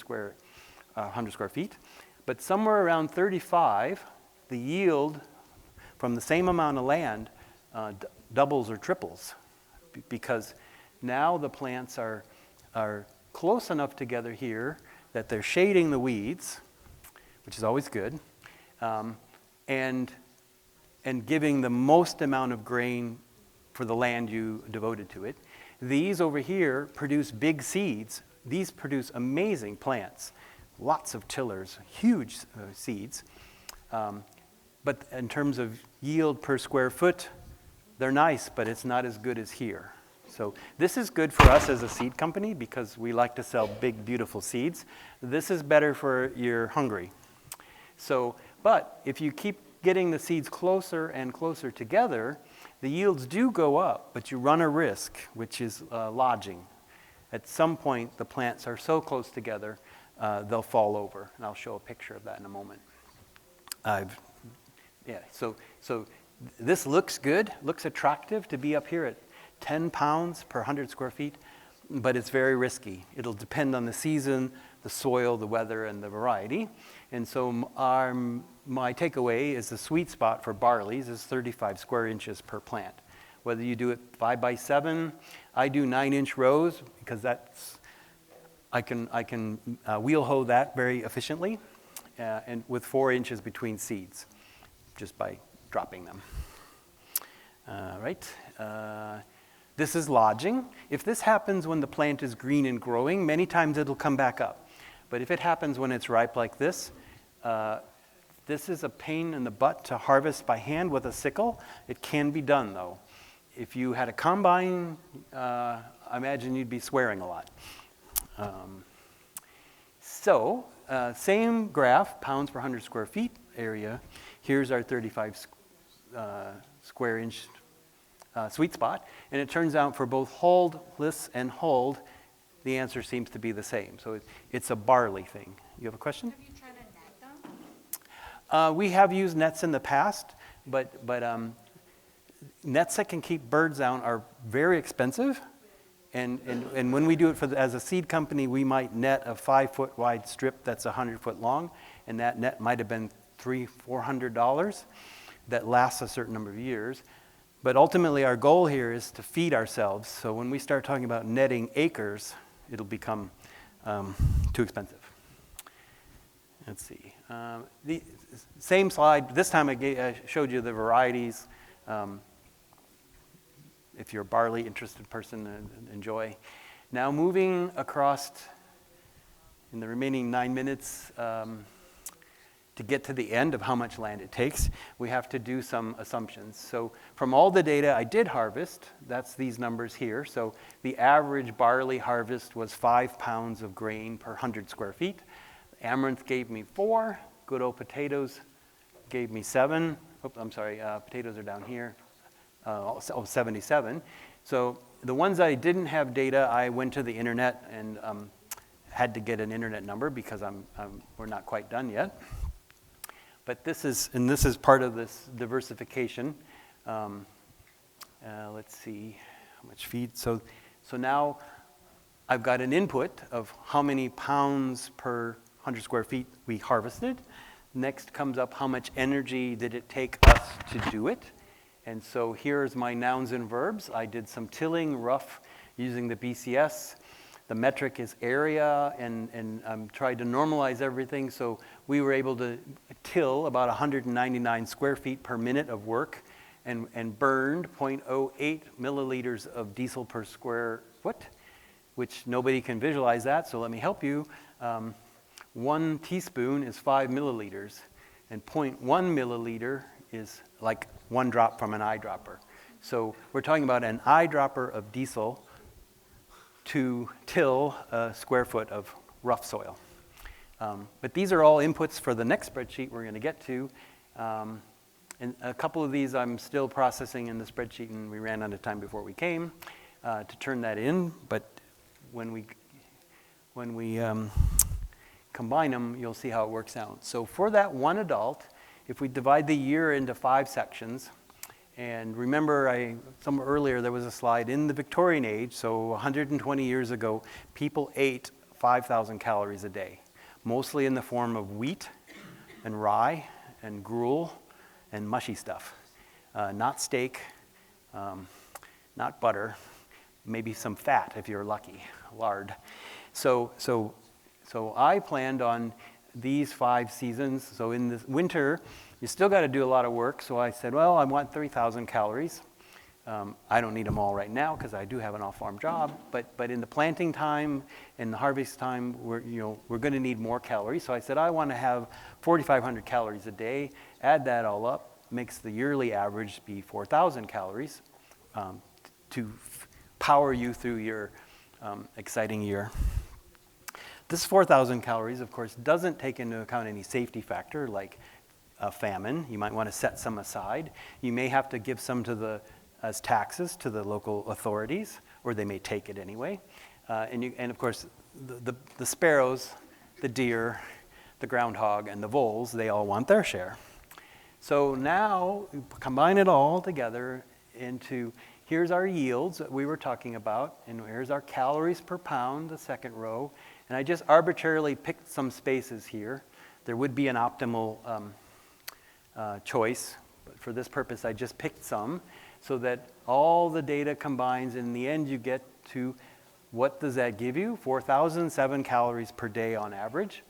100 square feet. But somewhere around 35, the yield from the same amount of land doubles or triples, because now the plants are close enough together here that they're shading the weeds, which is always good, and giving the most amount of grain for the land you devoted to it. These over here produce big seeds. These produce amazing plants, lots of tillers, huge seeds. But in terms of yield per square foot, they're nice, but it's not as good as here. So this is good for us as a seed company because we like to sell big, beautiful seeds. This is better for your Hungary. So, but if you keep getting the seeds closer and closer together, the yields do go up, but you run a risk, which is lodging. At some point, the plants are so close together, they'll fall over. And I'll show a picture of that in a moment. So this looks good, looks attractive to be up here at 10 pounds per 100 square feet, but it's very risky. It'll depend on the season, the soil, the weather, and the variety. And so my takeaway is the sweet spot for barleys is 35 square inches per plant. Whether you do it 5 by 7, I do 9-inch rows because I can wheel hoe that very efficiently, and with 4 inches between seeds, just by dropping them. This is lodging. If this happens when the plant is green and growing, many times it'll come back up. But if it happens when it's ripe like this, this is a pain in the butt to harvest by hand with a sickle. It can be done though. If you had a combine, I imagine you'd be swearing a lot. Same graph, pounds per 100 square feet area. Here's our 35 square inch sweet spot. And it turns out for both hullless and hulled, the answer seems to be the same. So it's a barley thing. You have a question? Have you tried to net them? We have used nets in the past, but nets that can keep birds out are very expensive. And when we do it as a seed company, we might net a 5-foot wide strip that's 100 foot long, and that net might have been $300-400 that lasts a certain number of years. But ultimately, our goal here is to feed ourselves. So when we start talking about netting acres, it'll become too expensive. Let's see. The same slide. This time I showed you the varieties. If you're a barley interested person, enjoy. Now moving across in the remaining 9 minutes to get to the end of how much land it takes, we have to do some assumptions. So from all the data I did harvest, that's these numbers here. So the average barley harvest was 5 pounds of grain per 100 square feet. Amaranth gave me 4. Good old potatoes gave me 7. Oops, I'm sorry, potatoes are down here. 77. So the ones I didn't have data, I went to the internet and had to get an internet number because we're not quite done yet. But this is part of this diversification. Let's see how much feed. So now I've got an input of how many pounds per 100 square feet we harvested. Next comes up how much energy did it take us to do it. And so here's my nouns and verbs. I did some tilling, rough, using the BCS. The metric is area, and tried to normalize everything. So we were able to till about 199 square feet per minute of work and burned 0.08 milliliters of diesel per square foot, which nobody can visualize that, so let me help you. 1 teaspoon is 5 milliliters, and 0.1 milliliter is like 1 drop from an eyedropper. So we're talking about an eyedropper of diesel to till a square foot of rough soil. But these are all inputs for the next spreadsheet we're going to get to. And a couple of these I'm still processing in the spreadsheet, and we ran out of time before we came to turn that in. But when we combine them, you'll see how it works out. So for that one adult, if we divide the year into 5 sections, and remember, somewhere earlier there was a slide in the Victorian age, so 120 years ago, people ate 5,000 calories a day, mostly in the form of wheat and rye and gruel and mushy stuff. Not steak, not butter, maybe some fat if you're lucky, lard. So I planned on these 5 seasons. So in the winter, you still got to do a lot of work. So I said, well, I want 3,000 calories. I don't need them all right now because I do have an off-farm job. But in the planting time and the harvest time, we're going to need more calories. So I said I want to have 4,500 calories a day. Add that all up, makes the yearly average be 4,000 calories to power you through your exciting year. This 4,000 calories, of course, doesn't take into account any safety factor like a famine. You might want to set some aside. You may have to give some as taxes to the local authorities, or they may take it anyway. And of course, the sparrows, the deer, the groundhog, and the voles, they all want their share. So now, combine it all together into, here's our yields that we were talking about, and here's our calories per pound, the second row. And I just arbitrarily picked some spaces here. There would be an optimal choice, but for this purpose, I just picked some so that all the data combines. In the end, you get to, what does that give you? 4,007 calories per day on average.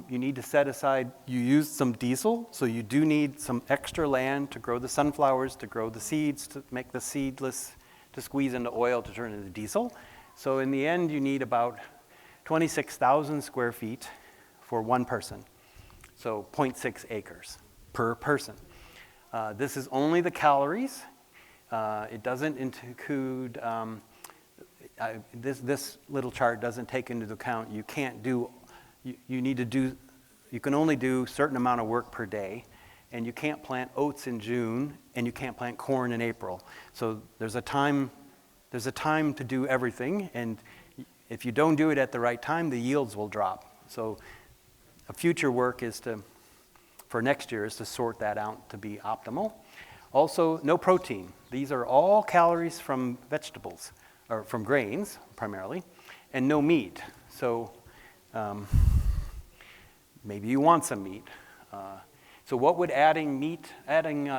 You need to set aside, you used some diesel, so you do need some extra land to grow the sunflowers, to grow the seeds, to make the seedless, to squeeze into oil to turn into diesel. So in the end, you need about 26,000 square feet for one person. So 0.6 acres per person. This is only the calories. It doesn't include, this little chart doesn't take into account, you can't do, you can only do a certain amount of work per day, and you can't plant oats in June, and you can't plant corn in April. So there's a time to do everything, and if you don't do it at the right time, the yields will drop. So a future work for next year is to sort that out to be optimal. Also, no protein. These are all calories from vegetables, or from grains primarily, and no meat. So maybe you want some meat. So what would adding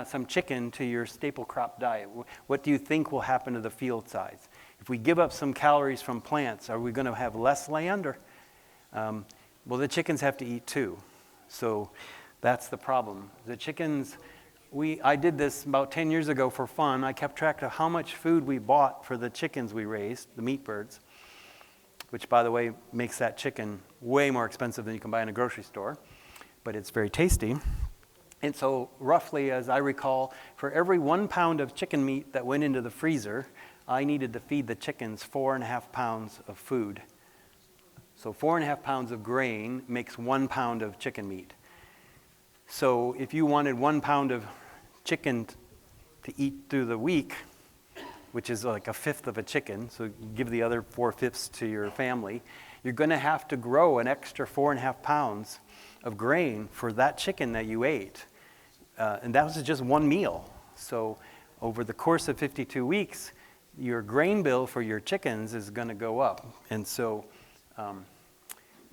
some chicken to your staple crop diet, what do you think will happen to the field size? If we give up some calories from plants, are we going to have less land? Or, well, the chickens have to eat too. So that's the problem. The chickens, I did this about 10 years ago for fun. I kept track of how much food we bought for the chickens we raised, the meat birds, which, by the way, makes that chicken way more expensive than you can buy in a grocery store. but it's very tasty. And so roughly, as I recall, for every 1 pound of chicken meat that went into the freezer, I needed to feed the chickens 4.5 pounds of food. So 4.5 pounds of grain makes 1 pound of chicken meat. So if you wanted 1 pound of chicken to eat through the week, which is like a fifth of a chicken, so you give the other 4/5 to your family, you're going to have to grow an extra 4.5 pounds of grain for that chicken that you ate. And that was just one meal. So over the course of 52 weeks, your grain bill for your chickens is going to go up. And so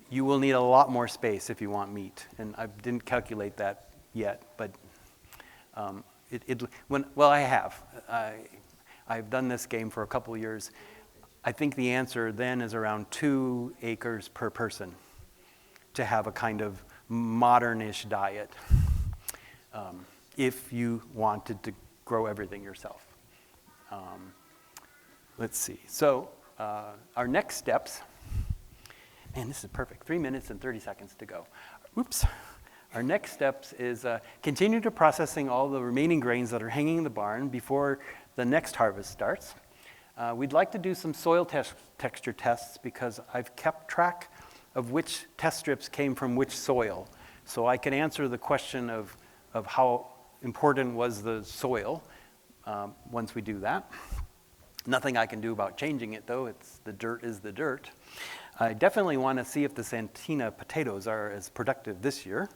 you will need a lot more space if you want meat. And I didn't calculate that yet, but I have. I've done this game for a couple of years. I think the answer then is around 2 acres per person to have a kind of modern-ish diet if you wanted to grow everything yourself. Let's see. So our next steps, man, this is perfect. 3 minutes and 30 seconds to go. Oops. Our next steps is continue to processing all the remaining grains that are hanging in the barn before the next harvest starts. We'd like to do some soil texture tests because I've kept track of which test strips came from which soil. So I can answer the question of how important was the soil once we do that. Nothing I can do about changing it, though. The dirt is the dirt. I definitely want to see if the Santina potatoes are as productive this year.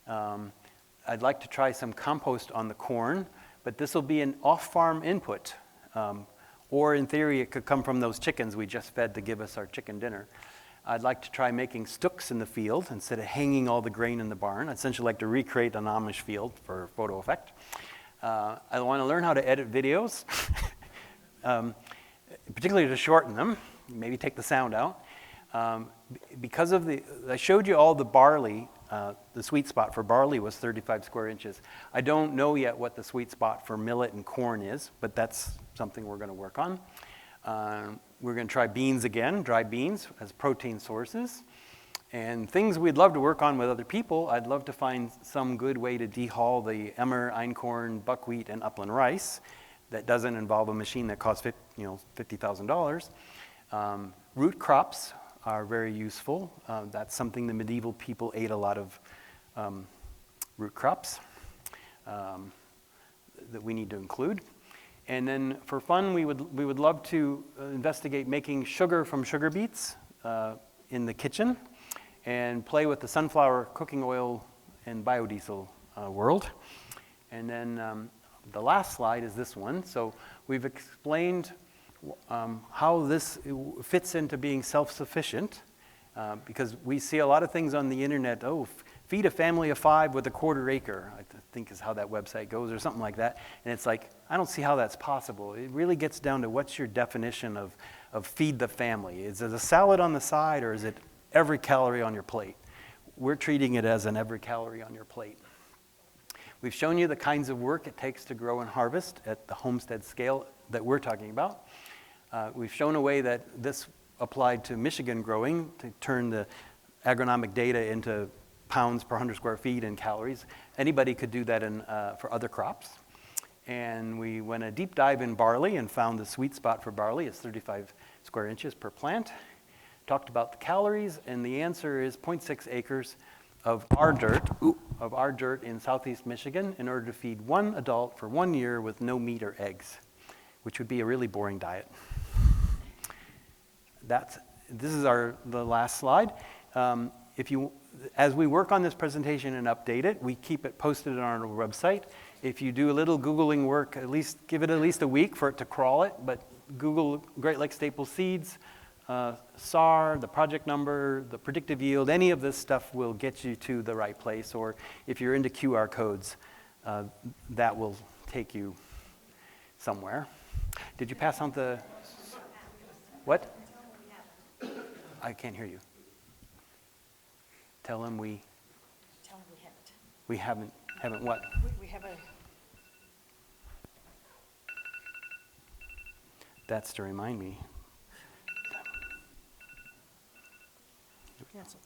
I'd like to try some compost on the corn, but this will be an off-farm input. Or in theory, it could come from those chickens we just fed to give us our chicken dinner. I'd like to try making stooks in the field instead of hanging all the grain in the barn. I'd essentially like to recreate an Amish field for photo effect. I want to learn how to edit videos, particularly to shorten them, maybe take the sound out. Because of I showed you all the barley, the sweet spot for barley was 35 square inches. I don't know yet what the sweet spot for millet and corn is, but that's something we're going to work on. We're going to try beans again, dry beans as protein sources. And things we'd love to work on with other people, I'd love to find some good way to dehull the emmer, einkorn, buckwheat, and upland rice that doesn't involve a machine that costs $50,000. Root crops are very useful. That's something the medieval people ate a lot of root crops that we need to include. And then for fun, we would love to investigate making sugar from sugar beets in the kitchen and play with the sunflower cooking oil and biodiesel world. And then the last slide is this one. So we've explained how this fits into being self-sufficient because we see a lot of things on the internet, feed a family of 5 with a 1/4 acre, I think is how that website goes or something like that. And it's like, I don't see how that's possible. It really gets down to what's your definition of feed the family. Is it a salad on the side or is it every calorie on your plate? We're treating it as an every calorie on your plate. We've shown you the kinds of work it takes to grow and harvest at the homestead scale that we're talking about. We've shown a way that this applied to Michigan growing to turn the agronomic data into pounds per 100 square feet and calories. Anybody could do that for other crops. And we went a deep dive in barley and found the sweet spot for barley is 35 square inches per plant. Talked about the calories, and the answer is 0.6 acres of our dirt in southeast Michigan in order to feed 1 adult for 1 year with no meat or eggs, which would be a really boring diet. This is the last slide. As we work on this presentation and update it, we keep it posted on our website. If you do a little Googling work, give it at least a week for it to crawl it, but Google Great Lakes staple seeds, Sare, the project number, the predictive yield, any of this stuff will get you to the right place, or if you're into QR codes, that will take you somewhere. Did you pass on the, what? I can't hear you. Tell them we haven't what? We have a... That's to remind me. Cancel.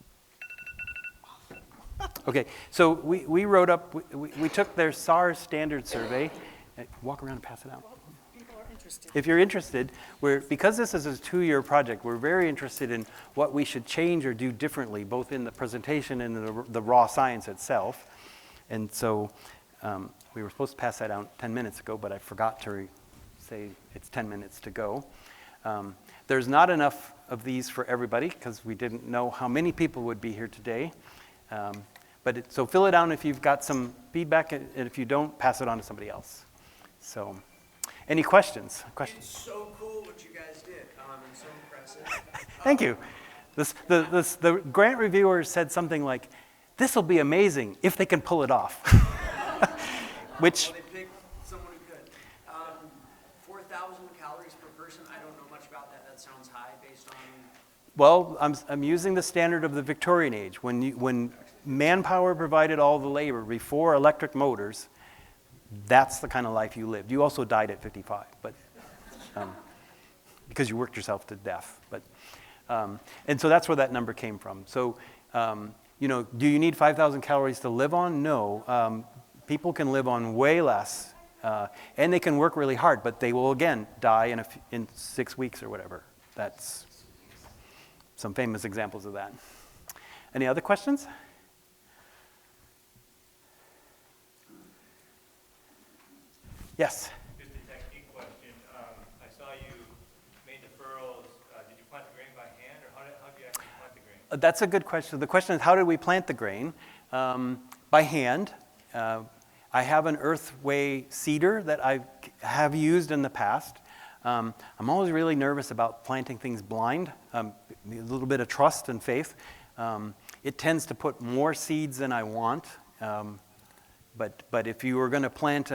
Okay, so we wrote up, we took their Sare standard survey. Walk around and pass it out. People are interested. If you're interested, because this is a 2-year project, we're very interested in what we should change or do differently, both in the presentation and in the raw science itself. And so we were supposed to pass that out 10 minutes ago, but I forgot to say it's 10 minutes to go. There's not enough of these for everybody because we didn't know how many people would be here today. So fill it out if you've got some feedback, and if you don't, pass it on to somebody else. So, any questions? It's so cool what you guys did, and so impressive. Thank you. The grant reviewer said something like, "This will be amazing if they can pull it off." Which, Well, they picked someone who could. 4,000 calories per person. I don't know much about that. That sounds high based on. well, I'm using the standard of the Victorian age. When manpower provided all the labor before electric motors, that's the kind of life you lived. You also died at 55, but because you worked yourself to death. But and so that's where that number came from. So do you need 5,000 calories to live on? No. People can live on way less, and they can work really hard, but they will again die in 6 weeks or whatever. That's some famous examples of that. Any other questions? Yes. Just a technique question. I saw you made the furrows. Did you plant the grain by hand, or how do you actually plant the grain? That's a good question. The question is, how did we plant the grain? By hand. I have an earthway seeder that I have used in the past. I'm always really nervous about planting things blind. A little bit of trust and faith. It tends to put more seeds than I want. But if you were going to plant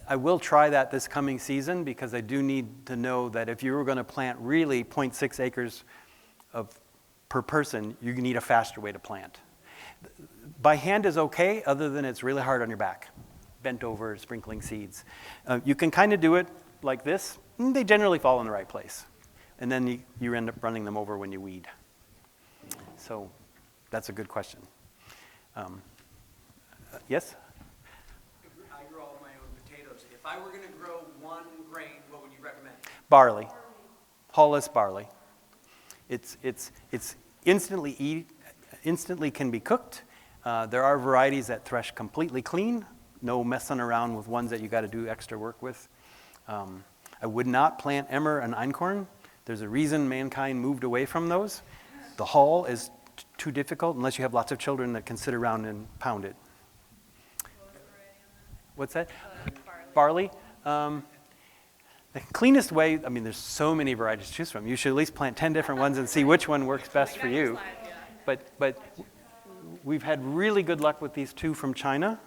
I will try that this coming season, because I do need to know that if you were going to plant really 0.6 acres per person, you need a faster way to plant. By hand is okay, other than it's really hard on your back, bent over, sprinkling seeds. You can kind of do it like this. They generally fall in the right place. And then you end up running them over when you weed. So that's a good question. Yes? I grow all my own potatoes. If I were going to grow one grain, what would you recommend? Barley. Hulless barley. It's instantly can be cooked. There are varieties that thresh completely clean. No messing around with ones that you got to do extra work with. I would not plant emmer and einkorn. There's a reason mankind moved away from those. The hull is too difficult unless you have lots of children that can sit around and pound it. What's that? Barley. The cleanest way, there's so many varieties to choose from. You should at least plant 10 different ones and see which one works best for you. But we've had really good luck with these two from China.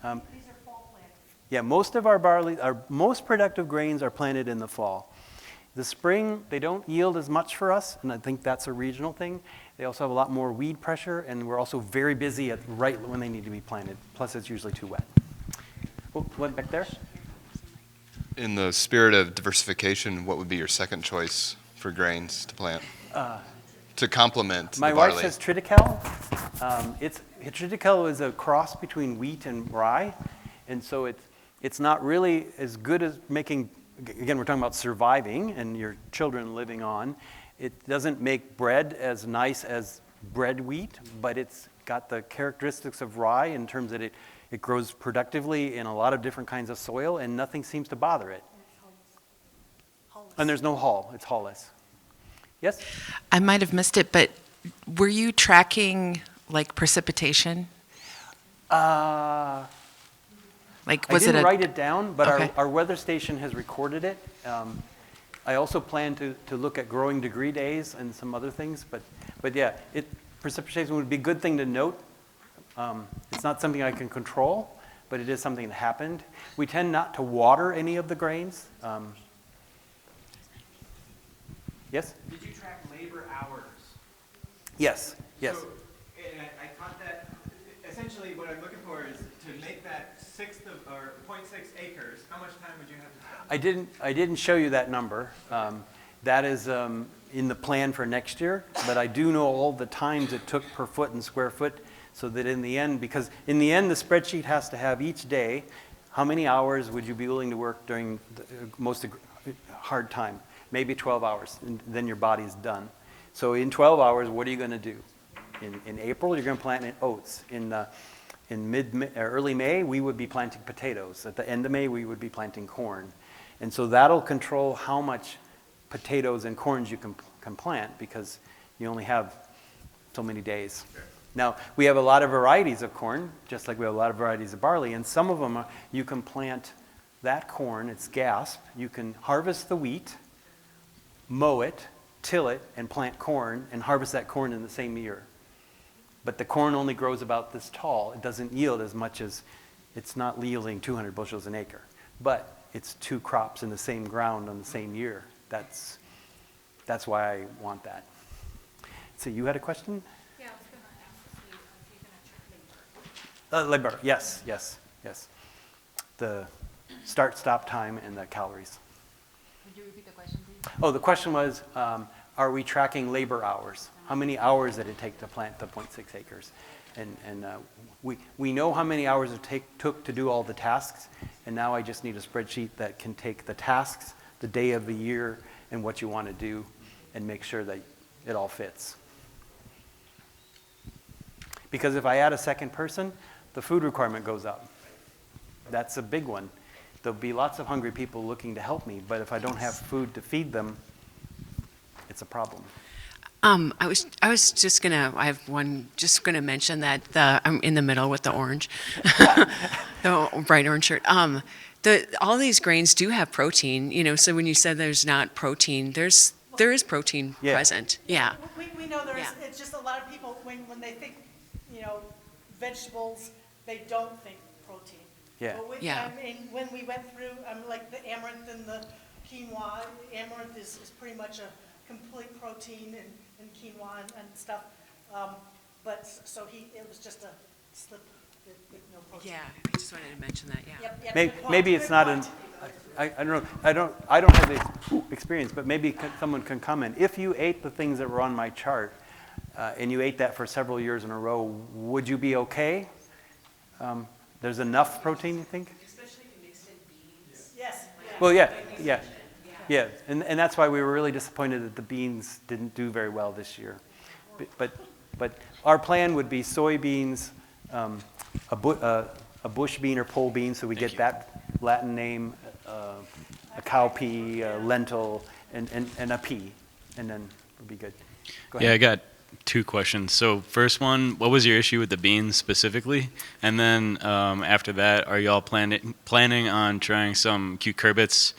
These are fall plants. Yeah, most of our barley, our most productive grains are planted in the fall. The spring, they don't yield as much for us, and I think that's a regional thing. They also have a lot more weed pressure, and we're also very busy right when they need to be planted. Plus, it's usually too wet. Oh, one back there? In the spirit of diversification, what would be your second choice for grains to plant? To complement My the wife barley. says triticale. Triticale is a cross between wheat and rye, and so it's not really as good as making. Again, we're talking about surviving and your children living on. It doesn't make bread as nice as bread wheat, but it's got the characteristics of rye in terms that it grows productively in a lot of different kinds of soil, and nothing seems to bother it. And there's no hull. It's hullless. Yes? I might have missed it, but were you tracking like precipitation? Like, was I didn't it write it down, but Okay. our weather station has recorded it. I also plan to look at growing degree days and some other things, but yeah, precipitation would be a good thing to note. It's not something I can control, but it is something that happened. We tend not to water any of the grains. Yes? Did you track labor hours? Yes. So, and I caught that, essentially what I'm looking for is to make that 0.6 acres, how much time would you have to spend? I didn't show you that number. That is in the plan for next year, but I do know all the times it took per foot and square foot, so that in the end, because in the end, the spreadsheet has to have each day, how many hours would you be willing to work during the most hard time? Maybe 12 hours, and then your body's done. So in 12 hours, what are you going to do? In April, you're going to plant oats. In early May, we would be planting potatoes. At the end of May, we would be planting corn. And so that'll control how much potatoes and corns you can plant, because you only have so many days. Now, we have a lot of varieties of corn, just like we have a lot of varieties of barley, and some of them you can plant that corn, it's gasp, you can harvest the wheat, mow it, till it, and plant corn, and harvest that corn in the same year. But the corn only grows about this tall. It doesn't yield as much as, it's not yielding 200 bushels an acre. But it's two crops in the same ground on the same year. That's why I want that. So you had a question? Yeah, I was going to ask if you're going to check labor. Labor, yes. The start, stop time, and the calories. Could you repeat the question, please? Oh, the question was, are we tracking labor hours? How many hours did it take to plant the 0.6 acres? And we know how many hours it took to do all the tasks, and now I just need a spreadsheet that can take the tasks, the day of the year, and what you want to do, and make sure that it all fits. Because if I add a second person, the food requirement goes up. That's a big one. There'll be lots of hungry people looking to help me, but if I don't have food to feed them, it's a problem. I was just gonna, I have one, just gonna mention that I'm in the middle with the orange, the bright orange shirt. All these grains do have protein, so when you said there's not protein, there is protein present. Yeah. We know there is, Yeah. it's just a lot of people, when they think, vegetables, they don't think protein. Yeah. But Yeah. I mean, when we went through, like the amaranth and the quinoa, amaranth is pretty much a complete protein and quinoa and stuff. But, so it was just a slip with no protein. Yeah, I just wanted to mention that, yeah. Yep, Maybe, good point, maybe it's good not point. I don't know. I don't have the experience, but maybe someone can comment. If you ate the things that were on my chart, and you ate that for several years in a row, would you be okay? There's enough protein, you think? Especially if you mix in beans. Yes. Well, yeah, and that's why we were really disappointed that the beans didn't do very well this year. But our plan would be soybeans, a bush bean or pole bean, so we get that Latin name, a cowpea, a lentil, and a pea, and then we'll be good. Go ahead. Yeah, I got two questions. So first one, what was your issue with the beans specifically? And then after that, are y'all planning on trying some cucurbits,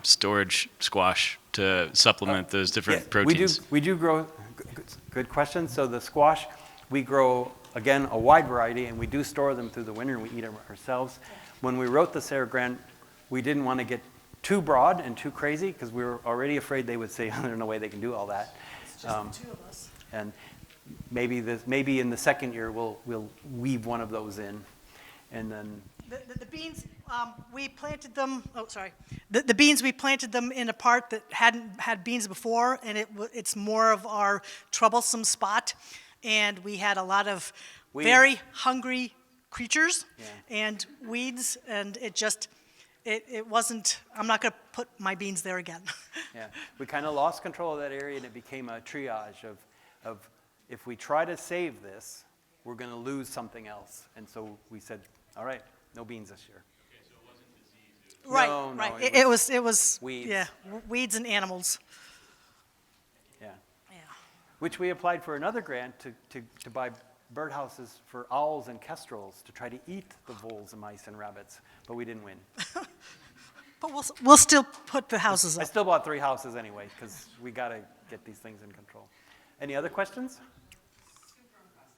storage squash to supplement those different proteins? We do grow, good question. So the squash, we grow, again, a wide variety, and we do store them through the winter, and we eat them ourselves. When we wrote the Sare grant, we didn't want to get too broad and too crazy, because we were already afraid they would say, there's no way they can do all that. It's just the two of us. And maybe in the second year, we'll weave one of those in, and then. The beans, we planted them, The beans, we planted them in a part that hadn't had beans before, and it's more of our troublesome spot. And we had a lot of very hungry creatures and weeds, and it wasn't, I'm not going to put my beans there again. Yeah, we kind of lost control of that area, and it became a triage of if we try to save this, we're going to lose something else. And so we said, all right, no beans this year. Okay, so it wasn't disease. No, Right. It was weeds. Yeah, weeds and animals. Yeah. Yeah. Which we applied for another grant to buy birdhouses for owls and kestrels to try to eat the voles and mice and rabbits, but we didn't win. But we'll still put the houses I up. still bought 3 houses anyway, because we got to get these things in control. Any other questions?